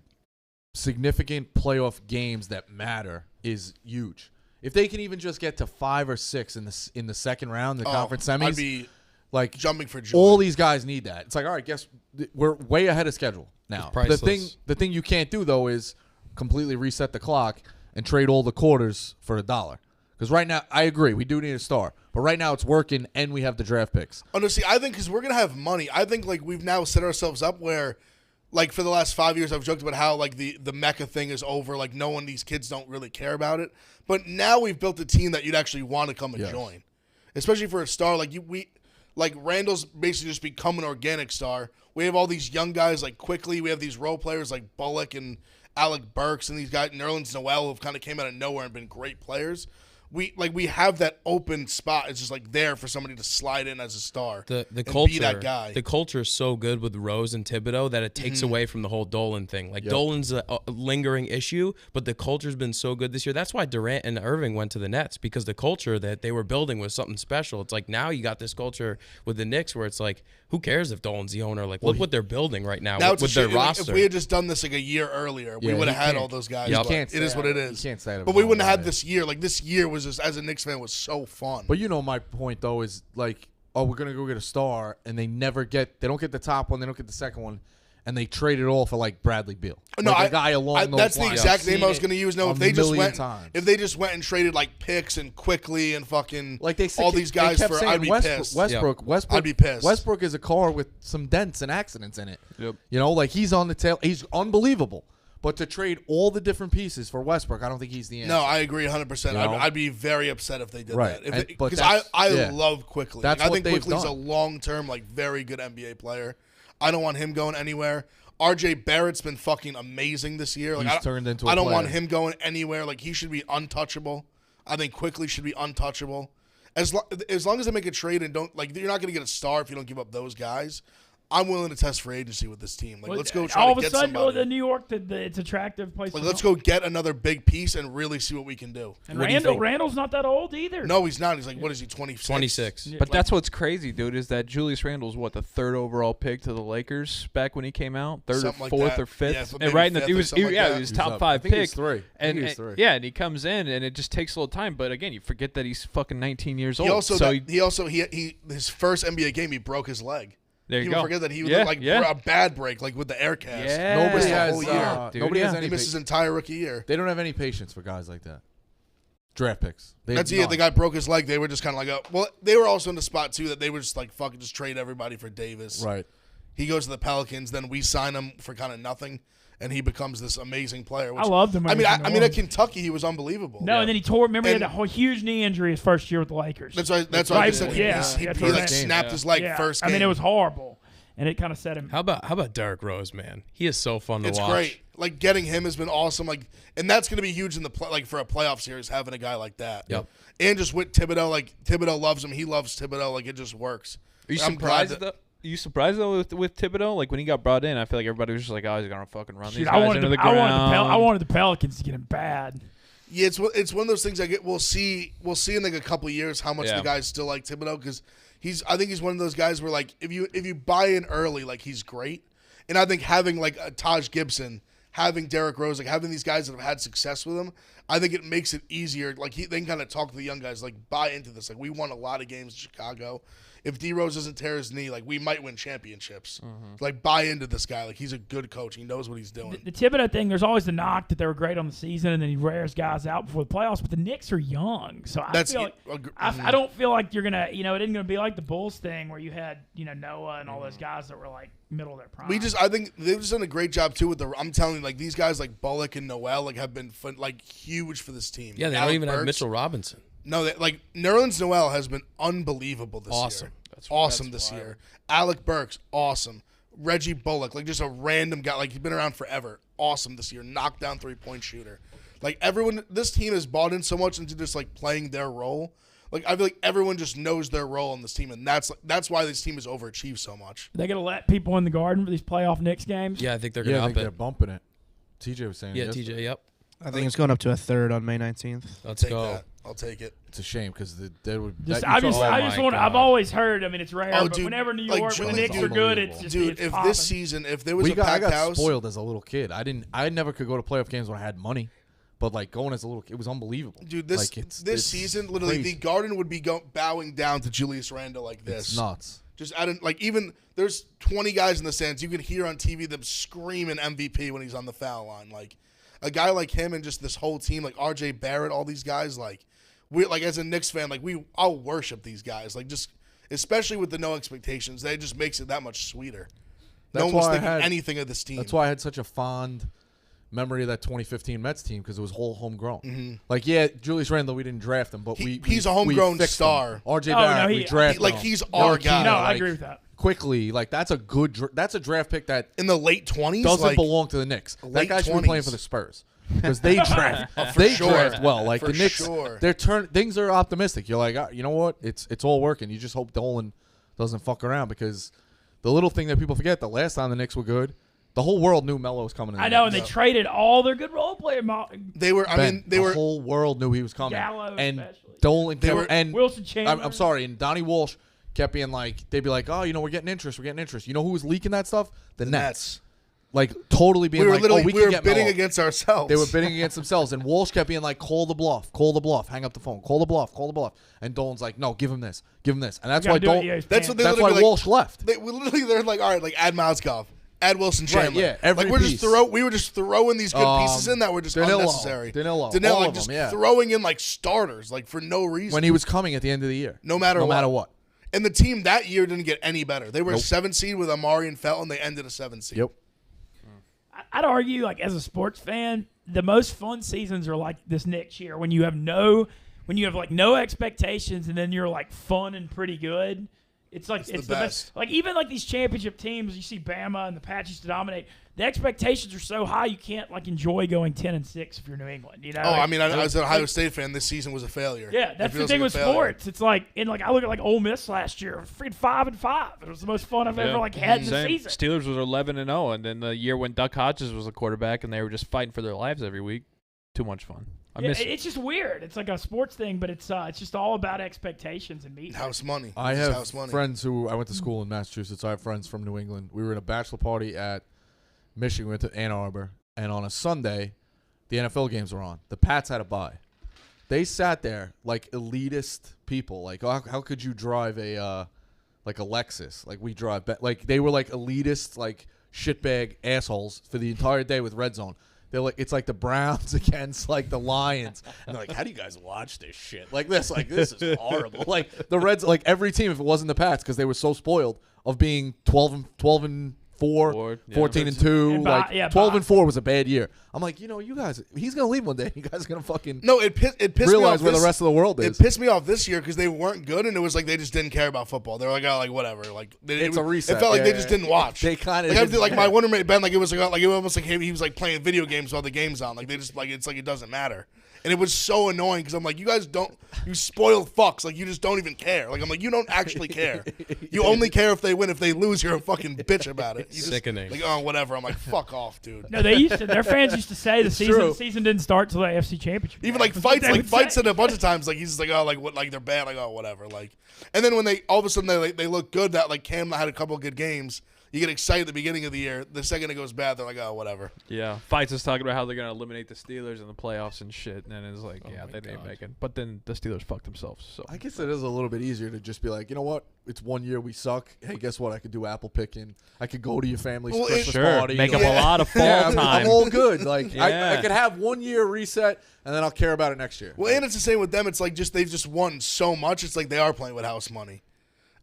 S5: significant playoff games that matter is huge. If they can even just get to 5 or 6 in the second round, the conference semis,
S3: I'd be
S5: like
S3: jumping for joy.
S5: all these guys need that. It's like, all right, guess we're way ahead of schedule now.
S4: It's
S5: The thing you can't do though is completely reset the clock and trade all the quarters for $1. Because right now, I agree, we do need a star, but right now it's working and we have the draft picks.
S3: Oh, no, see, I think because we're going to have money, I think like we've now set ourselves up where like for the last 5 years, I've joked about how like the Mecca thing is over. Like no one, these kids don't really care about it. But now we've built a team that you'd actually want to come and join, especially for a star like Randall's basically just become an organic star. We have all these young guys like Quickly. We have these role players like Bullock and Alec Burks and these guys, Nerlens Noel, who've kind of came out of nowhere and been great players. We have that open spot. It's just like there for somebody to slide in as a star.
S4: The
S3: and
S4: culture,
S3: be that guy.
S4: The culture is so good with Rose and Thibodeau that it takes away from the whole Dolan thing. Like Dolan's a lingering issue, but the culture's been so good this year. That's why Durant and Irving went to the Nets, because the culture that they were building was something special. It's like now you got this culture with the Knicks where it's like, who cares if Dolan's the owner? Like, look what they're building right now with their roster.
S3: If we had just done this like a year earlier, we would have had all those guys.
S5: You
S3: It is what it is.
S5: You can't say that.
S3: But we wouldn't have had this year. Like this year was just, as a Knicks fan, was so fun.
S5: But my point though is like, oh, we're gonna go get a star, and they don't get the top one, they don't get the second one, and they trade it all for like Bradley Beal.
S3: No,
S5: like a guy along those
S3: that's the
S5: lines.
S3: exact name I was going to use. No, if they just went,
S5: times.
S3: if they just went and traded like picks and Quickly and fucking
S5: like they said,
S3: all these guys
S5: they kept
S3: for,
S5: saying
S3: I'd be pissed.
S5: Westbrook,
S3: I'd be pissed.
S5: Westbrook is a car with some dents and accidents in it.
S2: Yep.
S5: Like he's on the tail. He's unbelievable. But to trade all the different pieces for Westbrook, I don't think he's the answer.
S3: No, I agree 100%.
S5: You know?
S3: I'd be very upset if they did
S5: Right.
S3: that.
S5: But
S3: Because I
S5: yeah.
S3: love Quickly.
S5: That's
S3: I
S5: what
S3: think
S5: they've
S3: Quickly's a
S5: done.
S3: long-term, like very good NBA player. I don't want him going anywhere. RJ Barrett's been fucking amazing this year. Like,
S5: He's turned into a
S3: I don't
S5: player.
S3: want him going anywhere. Like he should be untouchable. I think Quickly should be untouchable. As long as they make a trade and don't like, you're not going to get a star if you don't give up those guys. I'm willing to test free agency with this team. Like, let's go try
S1: all
S3: to get
S1: of a sudden,
S3: somebody.
S1: the New York, it's attractive place.
S3: Like,
S1: to
S3: let's
S1: go.
S3: go get another big piece and really see what we can do.
S1: And
S4: What do you think?
S1: Randall's not that old either.
S3: No, he's not. He's like, what is he, 26?
S4: 26.
S2: But that's what's crazy, dude, is that Julius Randle's the third overall pick to the Lakers back when he came out, third
S3: Something
S2: or
S3: like
S2: fourth
S3: that.
S2: or fifth,
S3: Yeah,
S2: and
S3: maybe
S2: right in the
S3: fifth
S2: he
S3: or
S2: was
S3: something like that.
S2: he was
S5: He's
S2: top
S5: up.
S2: 5
S5: I think
S2: pick.
S5: he's three. I think he's three.
S2: Yeah, and he comes in and it just takes a little time. But again, you forget that he's fucking 19 years
S3: He
S2: old.
S3: also,
S2: so
S3: his first NBA game, he broke his leg.
S2: there you
S3: People
S2: go.
S3: forget that he was
S2: yeah,
S3: like
S2: yeah.
S3: a bad break, like with the air cast.
S2: Yeah.
S5: Nobody
S3: Missed the
S5: has.
S3: whole year.
S2: Dude,
S5: Nobody has
S2: yeah.
S5: any.
S3: He missed his entire rookie year.
S5: They don't have any patience for guys like that. Draft picks.
S3: That's
S5: none.
S3: it. The guy broke his leg. They were just kind of like, well, they were also in the spot too that they were just like, fucking just trade everybody for Davis.
S5: Right.
S3: He goes to the Pelicans, then we sign him for kind of nothing, and he becomes this amazing player. Which,
S1: I loved him.
S3: I mean, at Kentucky, he was unbelievable.
S1: No, and then he tore. Remember, he had
S3: And-
S1: a whole huge knee injury his first year with the Lakers.
S3: That's why I
S1: Right,
S3: said
S1: yeah,
S3: he
S1: that's
S3: like
S1: right.
S3: snapped his leg first game.
S1: I mean, it was horrible, and it kind of set him.
S4: How about Derrick Rose, man? He is so fun to
S3: It's
S4: watch.
S3: great. Like getting him has been awesome. Like, and that's going to be huge in the for a playoff series, having a guy like that.
S4: Yep.
S3: And just with Thibodeau, like Thibodeau loves him. He loves Thibodeau. Like it just works.
S2: Are you
S3: I'm glad
S2: surprised
S3: that-
S2: though? Are you surprised though with Thibodeau? Like when he got brought in, I feel like everybody was just like, "Oh, he's gonna fucking run these
S1: Shit,
S2: guys
S1: I wanted
S2: into the
S1: I
S2: ground."
S1: wanted the Pelicans to get him bad.
S3: Yeah, it's one of those things. I get. We'll see in like a couple of years how much
S2: Yeah.
S3: the guys still like Thibodeau because I think he's one of those guys where like if you buy in early, like he's great. And I think having like a Taj Gibson, having Derrick Rose, like having these guys that have had success with him, I think it makes it easier. Like they can kind of talk to the young guys, like buy into this. Like we won a lot of games in Chicago. If D Rose doesn't tear his knee, like we might win championships. Like buy into this guy. Like he's a good coach. He knows what he's doing.
S1: The Thibodeau thing, there's always the knock that they were great on the season, and then he wears guys out before the playoffs. But the Knicks are young, so I feel like I don't feel like you're gonna, it isn't gonna be like the Bulls thing where you had, Noah and all those guys that were like middle of their prime.
S3: I think they've just done a great job too with I'm telling you, like these guys like Bullock and Noel like have been like huge for this team.
S4: Yeah, they
S3: Alec
S4: don't even have
S3: Burks.
S4: Mitchell Robinson.
S3: No, like Nerlens Noel has been unbelievable this
S4: Awesome.
S3: year. Awesome this year. Alec Burks, awesome. Reggie Bullock, like just a random guy, like he's been around forever. Awesome this year. Knockdown 3-point shooter. Like everyone, this team has bought in so much into just like playing their role. Like I feel like everyone just knows their role in this team, and that's why this team has overachieved so much.
S1: They're gonna let people in the Garden for these playoff Knicks games.
S4: Yeah, I think they're gonna
S5: I
S4: up
S5: think they're
S4: it.
S5: bumping it. TJ was saying.
S4: Yeah,
S5: yesterday.
S4: TJ. Yep.
S6: I think it's going up to a third on May 19th.
S4: Let's
S3: Take
S4: go.
S3: that. I'll take it.
S5: It's a shame because they would.
S1: I just
S4: my
S1: want. I've
S4: God.
S1: always heard. I mean, it's rare,
S3: Oh,
S1: but
S3: dude,
S1: whenever New
S3: like,
S1: York, when the
S3: Julius
S1: Knicks are good, it's
S5: unbelievable.
S1: just
S3: Dude,
S1: it's
S3: if
S1: popping.
S3: this season, if there was a
S5: I
S3: packed
S5: got
S3: house,
S5: spoiled as a little kid. I never could go to playoff games when I had money, but like going as a little kid, it was unbelievable.
S3: dude, this
S5: like,
S3: this season, literally,
S5: crazy.
S3: the Garden would be bowing down to Julius Randle like this.
S5: It's nuts.
S3: Just even there's 20 guys in the stands. You can hear on TV them screaming MVP when he's on the foul line. Like a guy like him and just this whole team, like RJ Barrett, all these guys, like we like as a Knicks fan, like I'll worship these guys. Like just especially with the no expectations, that just makes it that much sweeter. No one was
S5: why I
S3: thinking
S5: had-
S3: anything of this team.
S5: That's why I had such a fond memory of that 2015 Mets team because it was whole homegrown.
S3: Mm-hmm.
S5: Like, yeah, Julius Randle, we didn't draft him, but
S3: he's a homegrown star.
S5: RJ
S1: Oh,
S5: Barrett,
S1: no,
S5: we drafted him.
S3: he's our guy.
S1: No, I agree with that.
S5: Quickly, like that's a draft pick that
S3: In the late 20s?
S5: doesn't belong to the Knicks. That
S3: late
S5: guy should be playing
S3: 20s.
S5: for the Spurs because they draft.
S3: sure.
S5: Draft well. Like
S3: For
S5: the Knicks,
S3: sure.
S5: things are optimistic. You're like, you know what? It's all working. You just hope Dolan doesn't fuck around because the little thing that people forget: the last time the Knicks were good, the whole world knew Melo was coming.
S1: I know, and they traded all their good role players.
S3: They were. I mean, they
S5: the
S3: were.
S5: whole world knew he was coming.
S1: Gallo
S5: and
S1: especially.
S5: Dolan, and
S1: Wilson Chandler.
S5: I'm sorry, and Donnie Walsh kept being like, they'd be like, oh, we're getting interest. You know who was leaking that stuff? The Nets. Like totally being
S3: We were
S5: like,
S3: literally
S5: we
S3: we
S5: can
S3: were
S5: get
S3: bidding
S5: Melo.
S3: against ourselves.
S5: They were bidding against themselves, and Walsh kept being like, call the bluff, hang up the phone, call the bluff. And Dolan's like, no, give him this, and that's why
S1: That's
S3: That's what they
S5: that's why
S3: literally, like,
S5: Walsh left.
S3: They're like, all right, like add Mozgov, add Wilson Chandler.
S5: yeah, every
S3: like
S5: piece.
S3: we were just throwing these good pieces in that were just
S5: Danilo,
S3: unnecessary.
S5: Danilo, all
S3: like
S5: of
S3: just
S5: them, yeah.
S3: throwing in like starters, like for no reason.
S5: When he was coming at the end of the year,
S3: no matter
S5: what.
S3: And the team that year didn't get any better. They were a 7 seed with Amari and Felton. They ended a 7 seed.
S5: Yep.
S1: I'd argue, like as a sports fan, the most fun seasons are like this next year when you have no expectations and then you're like fun and pretty good. It's like it's the best. Like even like these championship teams, you see Bama and the Pats used to dominate. The expectations are so high you can't like enjoy going 10-6 if you're New England. You know?
S3: Oh, I mean, I was an Ohio State fan. This season was a failure.
S1: Yeah, that's the thing with sports. It's like I look at like Ole Miss last year, freaking 5-5. It was the most fun I've ever like had in the season.
S2: Steelers was 11-0, and then the year when Duck Hodges was the quarterback, and they were just fighting for their lives every week. Too much fun. I miss it.
S1: It's just weird. It's like a sports thing, but it's just all about expectations and meeting.
S3: House money.
S5: I
S3: It's
S5: have
S3: house money.
S5: friends who I went to school in Massachusetts. I have friends from New England. We were in a bachelor party at Michigan. We went to Ann Arbor, and on a Sunday, the NFL games were on. The Pats had a bye. They sat there like elitist people. Like, oh, how could you drive a Lexus? Like we drive. Like they were like elitist, like shitbag assholes for the entire day with Red Zone. They're like, it's like the Browns against like the Lions. And they're like, how do you guys watch this shit? Like this is horrible. Like the Reds, like every team, if it wasn't the Pats, because they were so spoiled of being 12 and 4, 14 and 2. Like 12 and 4 was a bad year. I'm like, you guys, he's gonna leave one day. You guys are gonna fucking
S3: it pissed me
S5: realize
S3: off
S5: where the rest of the world is.
S3: It pissed me off this year because they weren't good, and it was like they just didn't care about football. They were like, oh, like whatever. Like
S5: It's a reset.
S3: It felt like
S5: Yeah,
S3: they just didn't watch.
S5: They kind of
S3: like my one roommate Ben, like it was like it almost like he was like playing video games while the game's on. Like they just like it's like it doesn't matter. And it was so annoying because I'm like, you guys you spoiled fucks. Like, you just don't even care. Like, I'm like, you don't actually care. You only care if they win. If they lose, you're a fucking bitch about it.
S4: Sickening.
S3: Like, oh, whatever. I'm like, fuck off, dude.
S1: No, their fans used to say the season didn't start till the AFC Championship.
S3: Even like Fights said a bunch of times, like he's just like, oh, like what, like they're bad, like oh, whatever, like. And then when they all of a sudden they look good, that like Cam had a couple of good games. You get excited at the beginning of the year. The second it goes bad, they're like, oh, whatever.
S2: Yeah. Fights is talking about how they're going to eliminate the Steelers in the playoffs and shit. And then it's like, they didn't make it. But then the Steelers fucked themselves. So
S5: I guess it is a little bit easier to just be like, you know what? It's 1 year we suck. Hey, guess what? I could do apple picking. I could go to your family's Christmas party.
S2: Make up a lot of fall time.
S5: I'm all good. Like
S2: Yeah.
S5: I could have 1 year reset, and then I'll care about it next year.
S3: Well, and it's the same with them. It's like they've just won so much. It's like they are playing with house money.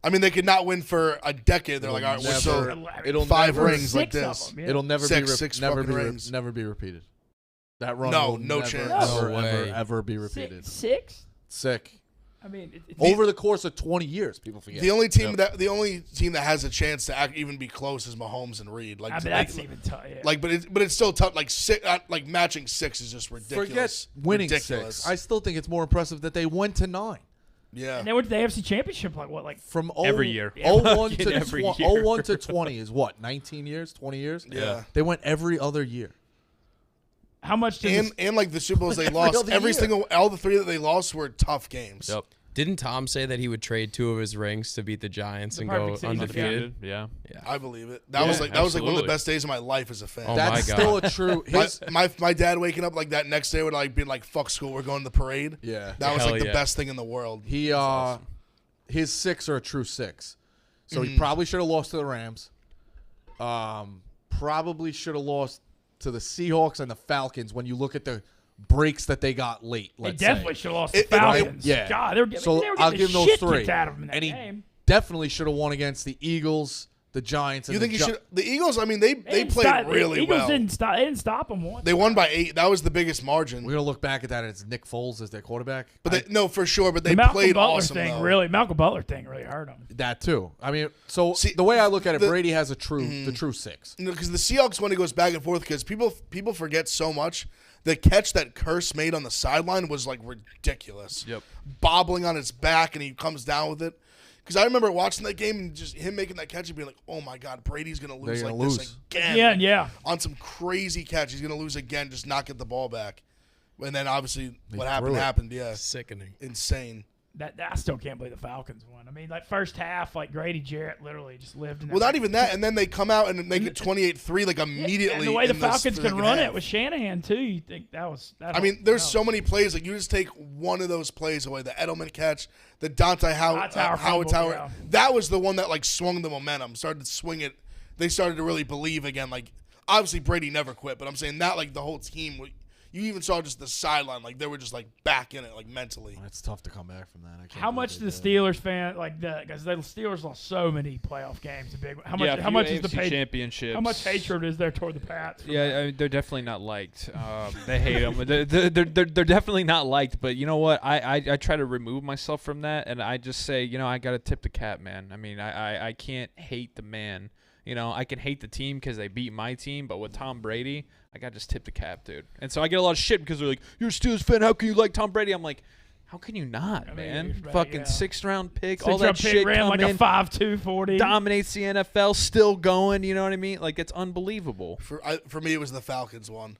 S3: I mean, they could not win for a decade. They're like, all right, we're so
S5: It'll
S3: 5
S5: never-
S3: rings like
S1: 6 of
S3: this.
S1: them, yeah.
S5: It'll never
S3: Six
S5: never
S3: fucking
S5: be
S3: rings.
S5: never be repeated. That run
S3: No,
S5: will
S3: no
S5: never,
S3: chance.
S5: ever,
S4: No
S5: ever,
S4: way.
S5: ever be repeated.
S1: Six?
S5: Sick.
S1: I mean, it's
S5: Over the course of 20 years, people forget.
S3: The only team that has a chance to even be close is Mahomes and Reed. Like,
S1: I mean, that's even tough. Yeah.
S3: like, but it's still tough. Like like matching 6 is just ridiculous.
S5: Forget winning
S3: ridiculous.
S5: 6. I still think it's more impressive that they went to 9.
S3: Yeah.
S1: and they went to the AFC Championship like
S5: From
S2: Every year.
S5: 01 to
S2: Every
S5: 01 to 20 is what? 19 years? 20 years?
S3: Yeah.
S5: They went every other year.
S1: how much did
S3: And like the Super Bowls they
S5: Every
S3: lost,
S5: other
S3: every
S5: year.
S3: single all the 3 that they lost were tough games.
S2: Yep.
S4: Didn't Tom say that he would trade 2 of his rings to beat the Giants
S1: The
S4: and go
S1: perfect season.
S4: undefeated?
S2: Yeah.
S3: I believe it. That was like one of
S2: absolutely.
S3: the best days of my life as a fan.
S4: Oh,
S5: That's
S4: my
S5: still
S4: God.
S5: a true.
S3: My dad waking up like that next day would like being like, fuck school, we're going to the parade.
S5: Yeah.
S3: That was
S4: Hell
S3: like the
S4: yeah.
S3: best thing in the world.
S5: He his 6 are a true 6. So
S3: Mm-hmm.
S5: he probably should have lost to the Rams. Probably should have lost to the Seahawks and the Falcons when you look at the breaks that they got late.
S1: they
S5: Let's
S1: definitely
S5: say.
S1: should have lost the
S3: It-
S1: Falcons.
S5: Yeah.
S1: God, they were getting,
S5: So
S1: they were
S5: I'll
S1: getting
S5: give
S1: the
S5: him those
S1: shit
S5: 3.
S1: kicked out of them in that
S5: And he
S1: game.
S5: definitely should have won against the Eagles, the Giants. And
S3: You think he should? The Eagles. I mean, they played really
S1: Eagles
S3: well.
S1: They didn't stop them once.
S3: They won by 8. That was the biggest margin.
S5: We're gonna look back at that as Nick Foles as their quarterback.
S3: But no, for sure. But they
S1: the Malcolm
S3: played
S1: Butler
S3: awesome.
S1: thing
S3: Though.
S1: Malcolm Butler thing really hurt them.
S5: That too. I mean, so
S3: See,
S5: the way I look at it, Brady has the true 6.
S3: Because the Seahawks when it goes back and forth, because people forget so much. The catch that Curse made on the sideline was like ridiculous.
S2: Yep.
S3: Bobbling on his back and he comes down with it. Because I remember watching that game and just him making that catch and being like, "Oh my God, Brady's gonna lose
S5: They're
S3: like
S5: gonna
S3: this
S5: lose.
S3: again."
S1: Yeah.
S3: On some crazy catch, he's gonna lose again, just not get the ball back. And then obviously what
S5: threw it.
S3: happened. Yeah,
S4: Sickening.
S3: insane.
S1: That I still can't believe the Falcons won. I mean, like first half, like Grady Jarrett literally just lived in that.
S3: Well, not even that, and then they come out and make it 28-3 like immediately.
S1: And the way the
S3: in
S1: Falcons can
S3: second
S1: run
S3: half.
S1: it with Shanahan too, you think that was.
S3: I mean, there's so many plays. Like you just take one of those plays away. The Edelman catch, the Dante Howard
S1: fumble,
S3: Tower.
S1: yeah.
S3: That was the one that like swung the momentum. Started to swing it. They started to really believe again. Like obviously Brady never quit, but I'm saying that like the whole team. You even saw just the sideline. Like they were just like back in it, like mentally.
S5: It's tough to come back from that. I can't
S1: How much do the Steelers fan like the because the Steelers lost so many playoff games? How much is the
S2: championships?
S1: How much hatred is there toward the Pats?
S2: Yeah, I mean, they're definitely not liked. They hate them. They're definitely not liked. But you know what? I try to remove myself from that, and I just say, I got to tip the cap, man. I mean, I can't hate the man. I can hate the team because they beat my team, but with Tom Brady, I got to just tip the cap, dude. And so I get a lot of shit because they're like, "You're a Steelers fan. How can you like Tom Brady?" I'm like, how can you not, man? Fucking 6th round pick, all that shit
S1: ran
S2: come
S1: like
S2: in,
S1: a 5.2 40.
S2: dominates the NFL, still going. You know what I mean? Like it's unbelievable.
S3: For me, it was the Falcons one.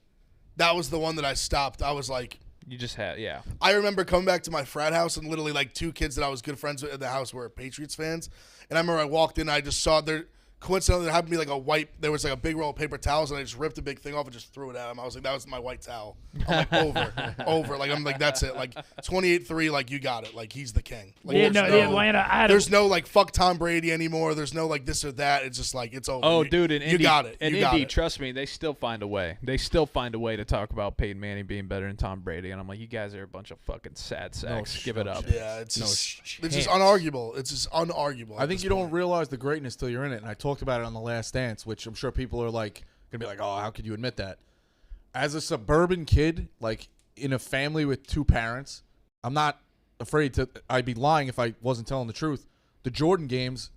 S3: That was the one that I stopped. I was like,
S2: You just had, yeah.
S3: I remember coming back to my frat house and literally like 2 kids that I was good friends with at the house were Patriots fans, and I remember I walked in, and I just saw there. Coincidentally, there happened to be like there was like a big roll of paper towels, and I just ripped a big thing off and just threw it at him. I was like, that was my white towel. I'm like, over. Like, I'm like, that's it. Like, 28-3, like, you got it. Like, he's the king. Like,
S1: the Atlanta.
S3: There's no, like, fuck Tom Brady anymore. There's no, like, this or that. It's just like, it's over.
S2: Oh, dude, in Indy,
S3: you got it.
S2: In
S3: you got
S2: Indy,
S3: it.
S2: trust me, they still find a way. They still find a way to talk about Peyton Manning being better than Tom Brady. And I'm like, you guys are a bunch of fucking sad sacks. Give it up.
S3: Yeah, it's just unarguable. It's just unarguable.
S5: I think you don't realize the greatness till you're in it. And I talked about it on The Last Dance, which I'm sure people are like gonna be like, "Oh, how could you admit that?" As a suburban kid, like in a family with 2 parents, I'm not afraid to. I'd be lying if I wasn't telling the truth. The Jordan games,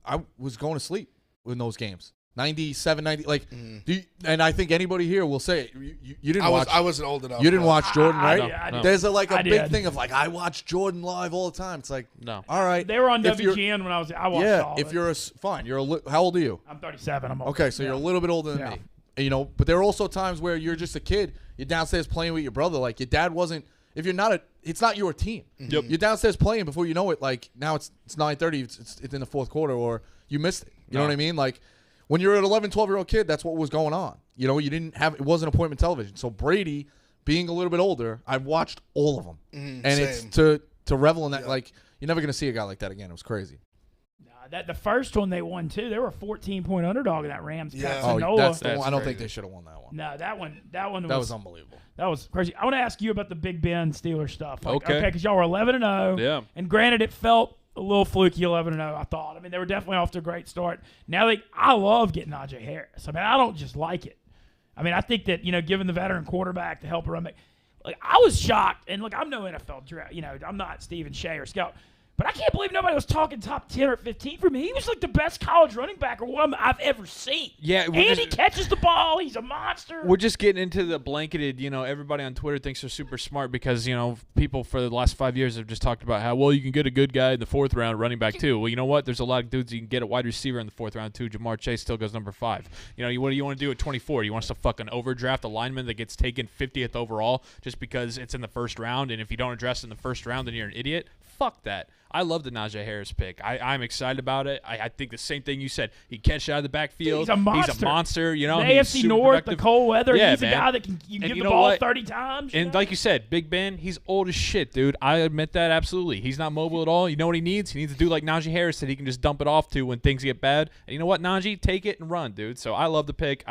S5: I was going to sleep in those games. 97, 90, like, and I think anybody here will say you didn't watch.
S3: I wasn't old enough.
S5: You didn't watch Jordan, right?
S1: I did.
S5: There's a big
S1: did.
S5: thing of like I watch Jordan live all the time. It's like
S2: No.
S5: all right.
S1: They were on
S5: If you're-
S1: WGN when I watched
S5: Yeah,
S1: all
S5: if
S1: of it.
S5: you're fine, how old are you?
S1: I'm 37. I'm old.
S5: Okay, so you're a little bit older than me. But there are also times where you're just a kid. You're downstairs playing with your brother. Like your dad wasn't. If you're not it's not your team.
S2: Yep.
S5: You're downstairs playing before you know it. Like now it's 9:30. It's in the 4th quarter, or you missed it. You know what I mean? Like when you're an 11, 12-year-old kid, that's what was going on. You didn't have. It wasn't appointment television. So Brady, being a little bit older, I've watched all of them, and it's to revel in that. Like you're never gonna see a guy like that again. It was crazy.
S1: That the first one they won too. They were a 14-point underdog in that Rams.
S3: Yeah.
S5: Oh, that's the
S2: That's
S5: one. I don't
S2: crazy.
S5: think they should have won that one.
S1: No, that one
S5: That was unbelievable.
S1: That was crazy. I want to ask you about the Big Ben Steelers stuff.
S2: Okay.
S1: because y'all were 11-0.
S2: Yeah.
S1: And granted, it felt a little fluky 11-0. I thought. I mean, they were definitely off to a great start. Now I love getting Najee Harris. I mean, I don't just like it. I mean, I think that given the veteran quarterback to help run back, like I was shocked. And look, I'm no NFL draft. I'm not Stephen Shea or Scout. But I can't believe nobody was talking top 10 or 15 for me. He was like the best college running back or one I've ever seen.
S2: Yeah,
S1: and he catches the ball. He's a monster.
S2: We're just getting into the blanketed, everybody on Twitter thinks they're super smart because, people for the last 5 years have just talked about how, well, you can get a good guy in the 4th round running back too. Well, you know what? There's a lot of dudes you can get a wide receiver in the 4th round too. Jamar Chase still goes number 5. What do you want to do at 24? You want us to fucking overdraft a lineman that gets taken 50th overall just because it's in the 1st round, and if you don't address it in the 1st round, then you're an idiot? Fuck that. I love the Najee Harris pick. I'm excited about it. I think the same thing you said. He catches out of the backfield.
S1: He's a monster.
S2: He's a monster.
S1: The
S2: he's
S1: AFC
S2: super
S1: North,
S2: productive.
S1: the cold weather.
S2: Yeah,
S1: he's a
S2: man.
S1: guy that can give
S2: And
S1: the
S2: you know
S1: ball
S2: what?
S1: 30 times.
S2: And like you said, Big Ben, he's old as shit, dude. I admit that absolutely. He's not mobile at all. You know what he needs? He needs to do like Najee Harris that he can just dump it off to when things get bad. And you know what, Najee? Take it and run, dude. So I love the pick.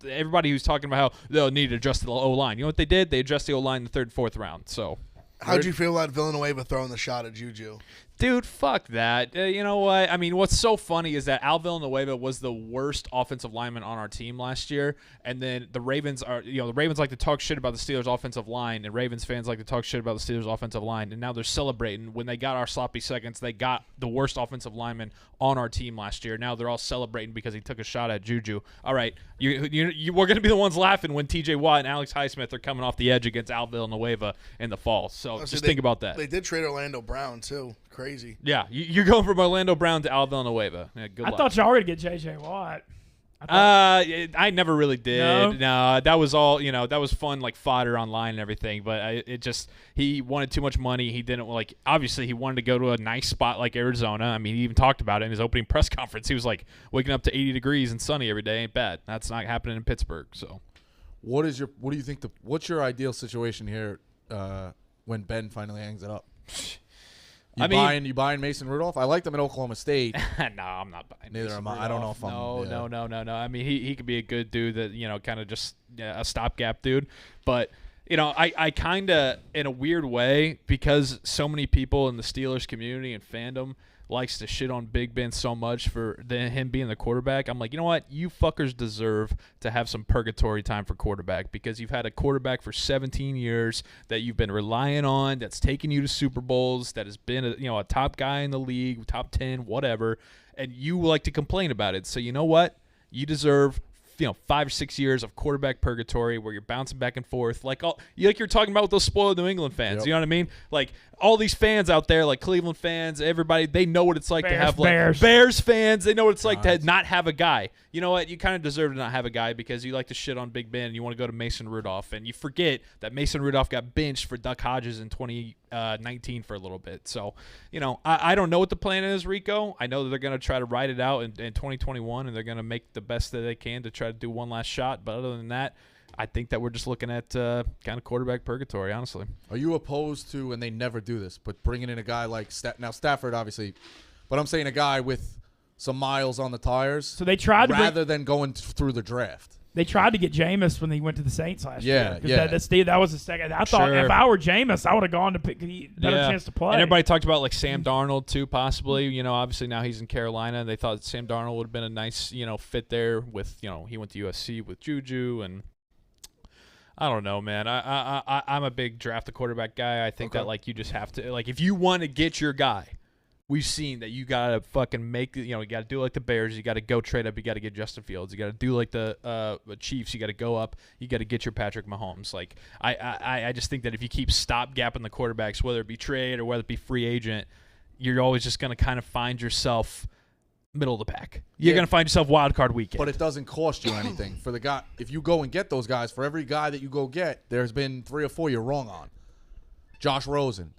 S2: Everybody who's talking about how they'll need to adjust the O-line. You know what they did? They adjusted the O-line in the 3rd, 4th round. So
S3: how'd you feel about Villanueva throwing the shot at Juju?
S2: Dude, fuck that. You know what? I mean, what's so funny is that Al Villanueva was the worst offensive lineman on our team last year, and then the Ravens like to talk shit about the Steelers' offensive line, and Ravens fans like to talk shit about the Steelers' offensive line, and now they're celebrating when they got our sloppy seconds. They got the worst offensive lineman on our team last year. Now they're all celebrating because he took a shot at Juju. All right, we're going to be the ones laughing when T.J. Watt and Alex Highsmith are coming off the edge against Al Villanueva in the fall. So just think about that.
S3: They did trade Orlando Brown too. Crazy.
S2: Yeah, you're going from Orlando Brown to Al Villanueva. Yeah, good luck.
S1: I thought y'all were going to get J.J. Watt.
S2: I never really did.
S1: No?
S2: That was all, that was fun, like fodder online and everything. But he wanted too much money. He didn't obviously he wanted to go to a nice spot like Arizona. I mean, he even talked about it in his opening press conference. He was like, waking up to 80 degrees and sunny every day ain't bad. That's not happening in Pittsburgh. So,
S5: what do you think what's your ideal situation here when Ben finally hangs it up? You buying Mason Rudolph? I liked him at Oklahoma State.
S2: No, I'm not buying.
S5: Neither am I. I don't know if I'm.
S2: No. I mean, he could be a good dude that kind of just a stopgap dude. But I kind of, in a weird way, because so many people in the Steelers community and fandom likes to shit on Big Ben so much for him being the quarterback. I'm like, you know what? You fuckers deserve to have some purgatory time for quarterback, because you've had a quarterback for 17 years that you've been relying on, that's taken you to Super Bowls, that has been a top guy in the league, top 10, whatever, and you like to complain about it. So you know what? You deserve 5 or 6 years of quarterback purgatory where you're bouncing back and forth, like you're talking about with those spoiled New England fans. Yep. You know what I mean? Like all these fans out there, like Cleveland fans, everybody, they know what it's like to have Bears fans. They know what it's like to not have a guy. You know what? You kind of deserve to not have a guy because you like to shit on Big Ben and you want to go to Mason Rudolph, and you forget that Mason Rudolph got benched for Duck Hodges in 2019 for a little bit. So, I don't know what the plan is, Rico. I know that they're going to try to ride it out in 2021, and they're going to make the best that they can to try to do one last shot. But other than that, I think that we're just looking at kind of quarterback purgatory, honestly. Are
S5: you opposed to, and they never do this, but bringing in a guy like now Stafford, obviously, but I'm saying a guy with some miles on the tires.
S1: So they tried
S5: rather than going through the draft.
S1: They tried to get Jameis when he went to the Saints last year.
S5: Yeah.
S1: That was the second. I thought if I were Jameis, I would have gone to pick better chance to play.
S2: And everybody talked about like Sam Darnold too, possibly. Obviously now he's in Carolina. They thought Sam Darnold would have been a nice, fit there with, he went to USC with Juju, and I don't know, man. I'm a big draft a quarterback guy. I think that you just have to, if you want to get your guy, we've seen that you gotta fucking make you gotta do like the Bears. You gotta go trade up. You gotta get Justin Fields. You gotta do like the Chiefs. You gotta go up. You gotta get your Patrick Mahomes. I just think that if you keep stopgapping the quarterbacks, whether it be trade or whether it be free agent, you're always just gonna kind of find yourself middle of the pack. You're gonna find yourself wild card weekend.
S5: But it doesn't cost you anything for the guy. If you go and get those guys, for every guy that you go get, there's been 3 or 4 you're wrong on. Josh Rosen.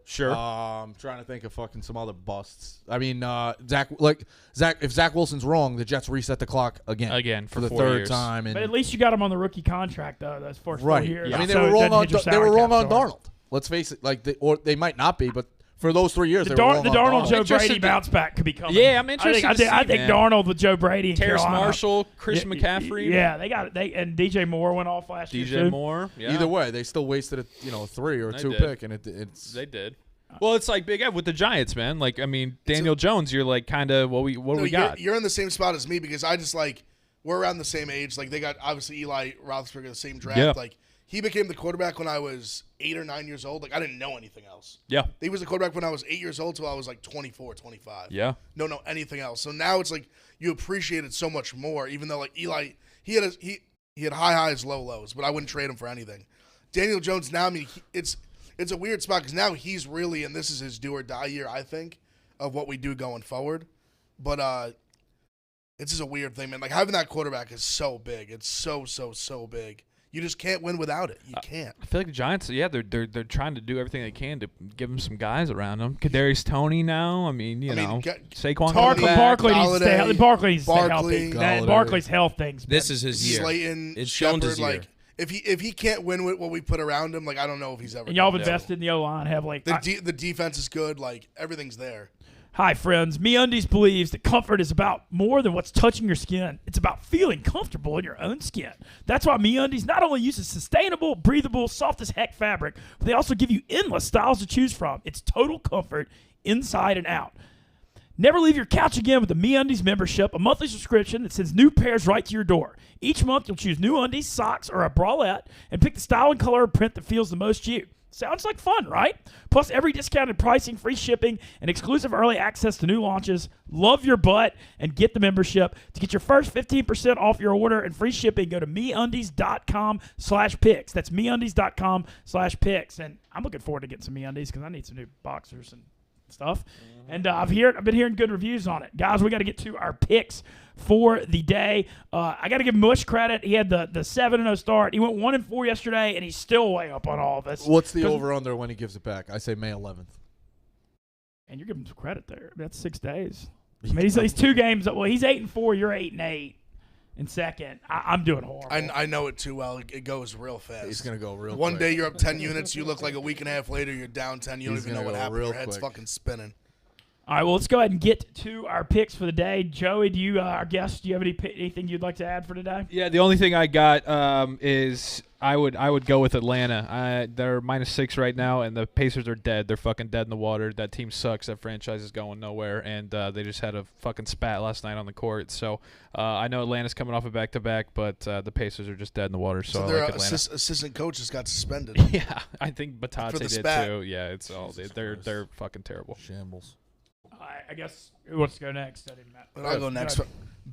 S2: Sure.
S5: I'm trying to think of fucking some other busts. I mean, if Zach Wilson's wrong, the Jets reset the clock again
S2: for
S5: the
S2: 4
S5: third
S2: years.
S5: time. And
S1: but at least you got him on the rookie contract though. Those first 4 years.
S5: I mean, they were wrong on Darnold. Let's face it. Or they might not be, but for those 3 years,
S1: the
S5: they were wrong on
S1: Darnold
S5: Darnold.
S1: Joe Brady bounce back could be coming.
S2: Yeah, I'm interested.
S1: I think Darnold with Joe Brady and
S2: Terrace
S1: Carolina.
S2: Marshall, Christian McCaffrey.
S1: Yeah, and DJ Moore went off last year.
S2: DJ Moore. Yeah.
S5: Either way, they still wasted a 3 or 2 pick, and it's
S2: they did. Well, it's like Big Ev with the Giants, man. Daniel Jones, you're like kind of what we got.
S3: You're in the same spot as me because I just we're around the same age. They got obviously Eli Roethlisberger the same draft.
S2: Yeah.
S3: He became the quarterback when I was 8 or 9 years old. I didn't know anything else.
S2: Yeah.
S3: He was the quarterback when I was 8 years old till I was 24, 25.
S2: Yeah.
S3: Don't know anything else. So now it's you appreciate it so much more. Even though Eli, he had high highs, low lows, but I wouldn't trade him for anything. Daniel Jones now, it's a weird spot because now he's really, and this is his do or die year, I think, of what we do going forward. But it's just a weird thing, man. Having that quarterback is so big. It's so big. You just can't win without it. You can't.
S2: I feel like the Giants, they're trying to do everything they can to give them some guys around them. Kadarius Toney now. I mean, Saquon.
S1: Barkley needs to stay healthy.
S3: That
S1: Barkley's health things.
S4: This is his year.
S3: Slayton,
S4: it's shown his year.
S3: If he can't win with what we put around him, I don't know if he's ever.
S1: And y'all have invested in the O-line heavily.
S3: The defense is good. Everything's there.
S1: Hi, friends. MeUndies believes that comfort is about more than what's touching your skin. It's about feeling comfortable in your own skin. That's why MeUndies not only uses sustainable, breathable, soft as heck fabric, but they also give you endless styles to choose from. It's total comfort inside and out. Never leave your couch again with the MeUndies membership, a monthly subscription that sends new pairs right to your door. Each month, you'll choose new undies, socks, or a bralette, and pick the style and color of print that feels the most you. Sounds like fun, right? Plus, every discounted pricing, free shipping, and exclusive early access to new launches. Love your butt and get the membership. To get your first 15% off your order and free shipping, go to MeUndies.com/picks. That's MeUndies.com/picks. And I'm looking forward to getting some MeUndies because I need some new boxers and stuff. And I've been hearing good reviews on it. Guys, we got to get to our picks for the day. I got to give Mush credit. He had the 7-0 start. He went 1-4 yesterday, and he's still way up on all this.
S5: What's the over-under when he gives it back? I say May 11th.
S1: And you're giving him some credit there. That's 6 days. I mean, he's 2 games. Well, he's 8-4. You're 8-8 in second. I'm doing horrible.
S3: I know it too well. It goes real fast.
S5: He's going to go real
S3: One
S5: quick.
S3: day you're up 10 units. You look like a week and a half later, you're down 10. You don't even know what happened. Your head's fucking spinning.
S1: All right, well, let's go ahead and get to our picks for the day. Joey, our guest, do you have anything you'd like to add for today?
S2: Yeah, the only thing I got is I would go with Atlanta. They're -6 right now, and the Pacers are dead. They're fucking dead in the water. That team sucks. That franchise is going nowhere, and they just had a fucking spat last night on the court. So I know Atlanta's coming off a back-to-back, but the Pacers are just dead in the water. So
S3: their
S2: I like Atlanta.
S3: assistant coach just got suspended.
S2: Yeah, I think Batate did
S3: spat.
S2: too. Yeah, it's all they're fucking terrible.
S5: Shambles.
S1: I guess who wants to go next? I didn't know.
S3: I'll go next.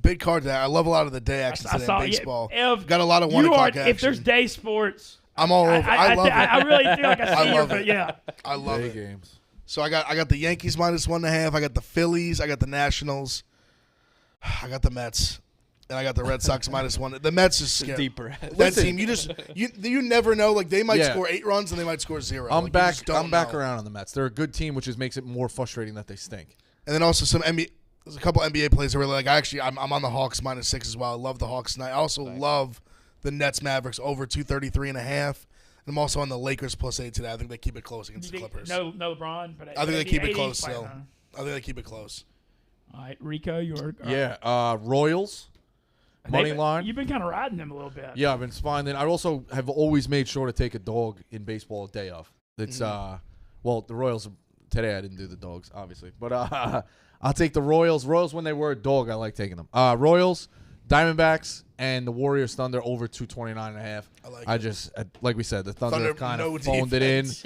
S3: Big card today. I love a lot of the day action today in baseball. Got a lot of 1 o'clock action.
S1: If there's day sports,
S3: I'm all over. I love it.
S1: I really feel like I see
S3: love
S1: you,
S3: it.
S1: but yeah.
S3: I love
S5: Day
S3: it.
S5: games.
S3: So I got the Yankees -1.5. I got the Phillies. I got the Nationals. I got the Mets. And I got the Red Sox -1. The Mets is scary.
S2: Deep breath.
S3: That team, you never know. Like they might
S5: Yeah.
S3: score 8 runs and they might score 0.
S5: I'm
S3: Like,
S5: back.
S3: you just don't
S5: I'm back
S3: know.
S5: around on the Mets. They're a good team, which makes it more frustrating that they stink.
S3: And then also some NBA. There's a couple NBA plays I really like. I'm on the Hawks -6 as well. I love the Hawks tonight. I also love the Nets Mavericks over 233.5. And I'm also on the Lakers +8 today. I think they keep it close against the Clippers.
S1: No LeBron, but
S3: I think they keep it close
S1: 80
S3: still.
S1: fight, huh?
S3: I think they keep it close.
S1: All right, Rico, you're
S5: Royals. Money line.
S1: You've been kind of riding them a little bit.
S5: Yeah, I've been finding. I also have always made sure to take a dog in baseball a day off. It's well, the Royals today I didn't do the dogs obviously, but I'll take the Royals. Royals when they were a dog, I like taking them. Royals, Diamondbacks, and the Warriors Thunder over 229.5.
S3: I
S5: just like we said, the Thunder
S3: Thunder,
S5: have kind
S3: no
S5: of phoned it in.
S3: defense.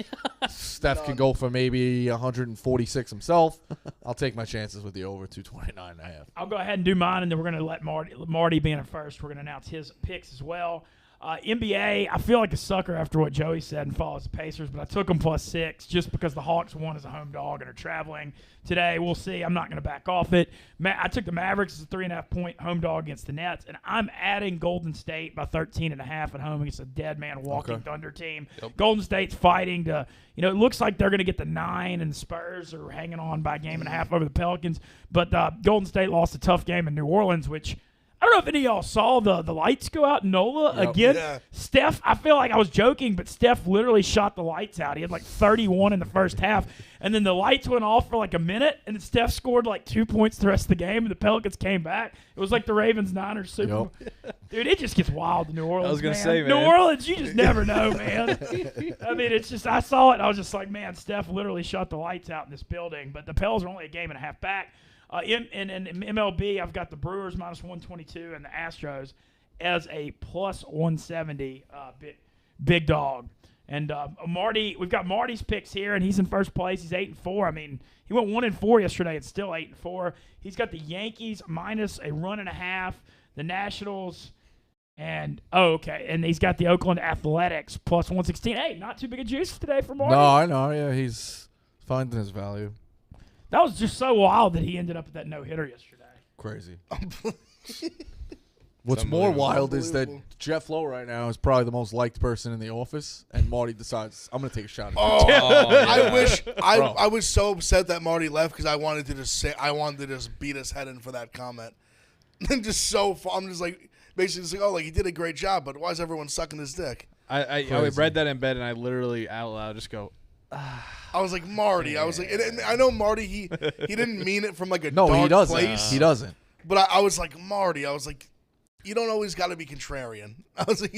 S5: Steph can go for maybe 146 himself. I'll take my chances with the over 229.5.
S1: I'll go ahead and do mine, and then we're going to let Marty be in first. We're going to announce his picks as well. NBA, I feel like a sucker after what Joey said and follows the Pacers, but I took them +6 just because the Hawks won as a home dog and are traveling today. We'll see. I'm not going to back off it. I took the Mavericks as a 3.5-point home dog against the Nets, and I'm adding Golden State by 13.5 at home against a dead man walking Thunder team. Yep. Golden State's fighting to, it looks like they're going to get the 9, and the Spurs are hanging on by a game and a half over the Pelicans. But Golden State lost a tough game in New Orleans, which I don't know if any of y'all saw the lights go out in NOLA again.
S3: Yeah.
S1: Steph, I feel like I was joking, but Steph literally shot the lights out. He had like 31 in the first half, and then the lights went off for like a minute, and then Steph scored like 2 points the rest of the game, and the Pelicans came back. It was like the Ravens-Niners Super Bowl. Dude, it just gets wild in New Orleans,
S2: I was going to
S1: man.
S2: say, man.
S1: New Orleans, you just never know, man. I mean, it's just, I saw it, and I was just like, man, Steph literally shot the lights out in this building, but the Pels are only a game and a half back. In MLB, I've got the Brewers -122 and the Astros as a +170 big dog. And Marty, we've got Marty's picks here, and he's in first place. He's 8-4. I mean, he went 1-4 yesterday. It's still 8-4. He's got the Yankees -1.5, the Nationals, and and he's got the Oakland Athletics +116. Hey, not too big a juice today for Marty.
S5: No, I know. Yeah, he's finding his value.
S1: That was just so wild that he ended up with that no-hitter yesterday.
S5: Crazy. What's more wild is that Jeff Lowe right now is probably the most liked person in the office, and Marty decides, I'm going to take a shot at him.
S3: I was so upset that Marty left because I wanted to just beat his head in for that comment. And just so I'm just like basically just like, he did a great job, but why is everyone sucking his dick?
S2: I read that in bed, and I literally out loud just go,
S3: I was like, Marty. I was like, and I know Marty. He didn't mean it from like a
S5: No,
S3: dark
S5: he doesn't.
S3: place.
S5: He doesn't.
S3: But I was like, Marty. I was like, you don't always got to be contrarian. I was like,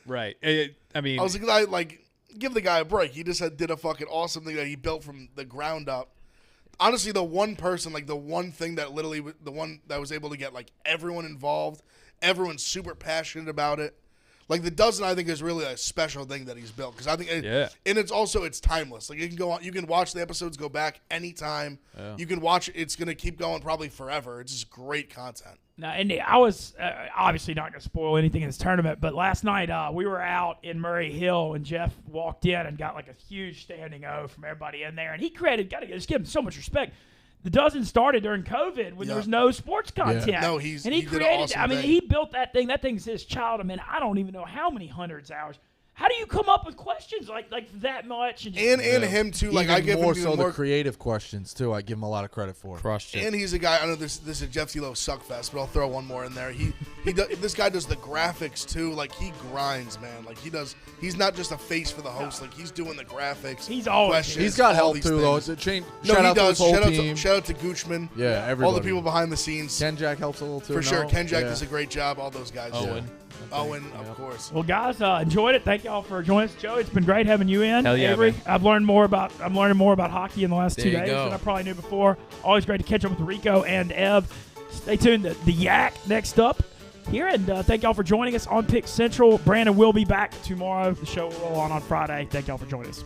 S2: right. I mean,
S3: I was like, give the guy a break. He just did a fucking awesome thing that he built from the ground up. Honestly, the one person, like the one thing that literally, the one that was able to get like everyone involved, everyone's super passionate about it. Like the dozen, I think is really a special thing that he's built because I think, and it's timeless. Like you can go on, you can watch the episodes, go back anytime. Yeah. You can watch it. It's gonna keep going probably forever. It's just great content.
S1: Now, and I was obviously not going to spoil anything in this tournament, but last night we were out in Murray Hill, and Jeff walked in and got like a huge standing O from everybody in there, and he created. Got to just give him so much respect. The dozen started during COVID when there was no sports content.
S3: Yeah. No, he created. Awesome
S1: I mean, he built that thing. That thing's his child. I mean, I don't even know how many hundreds of hours. How do you come up with questions like that much? And
S3: him too. Like I give
S5: more
S3: him
S5: so the creative questions too. I give him a lot of credit for.
S4: Crushed it.
S3: And he's a guy. I know this is Jeff Zelo Suckfest, but I'll throw one more in there. This guy does the graphics too. Like he grinds, man. Like he does. He's not just a face for the host. Like he's doing the graphics.
S1: He's always.
S3: He's
S5: got help too, though. It's a change. Shout out to his whole team.
S3: Shout out to Goochman.
S5: Yeah, everybody.
S3: All the people behind the scenes.
S5: Ken Jack helps a little too.
S3: For sure, Ken Jack does a great job. All those guys. Owen, of course.
S1: Well, guys, enjoyed it. Thank y'all for joining us, Joe. It's been great having you in.
S2: Hell yeah,
S1: Avery,
S2: man.
S1: I'm learning more about hockey in the last 2 days
S4: go.
S1: than I probably knew before. Always great to catch up with Rico and Ev. Stay tuned. The Yak next up here, and thank y'all for joining us on Pick Central. Brandon will be back tomorrow. The show will roll on Friday. Thank y'all for joining us.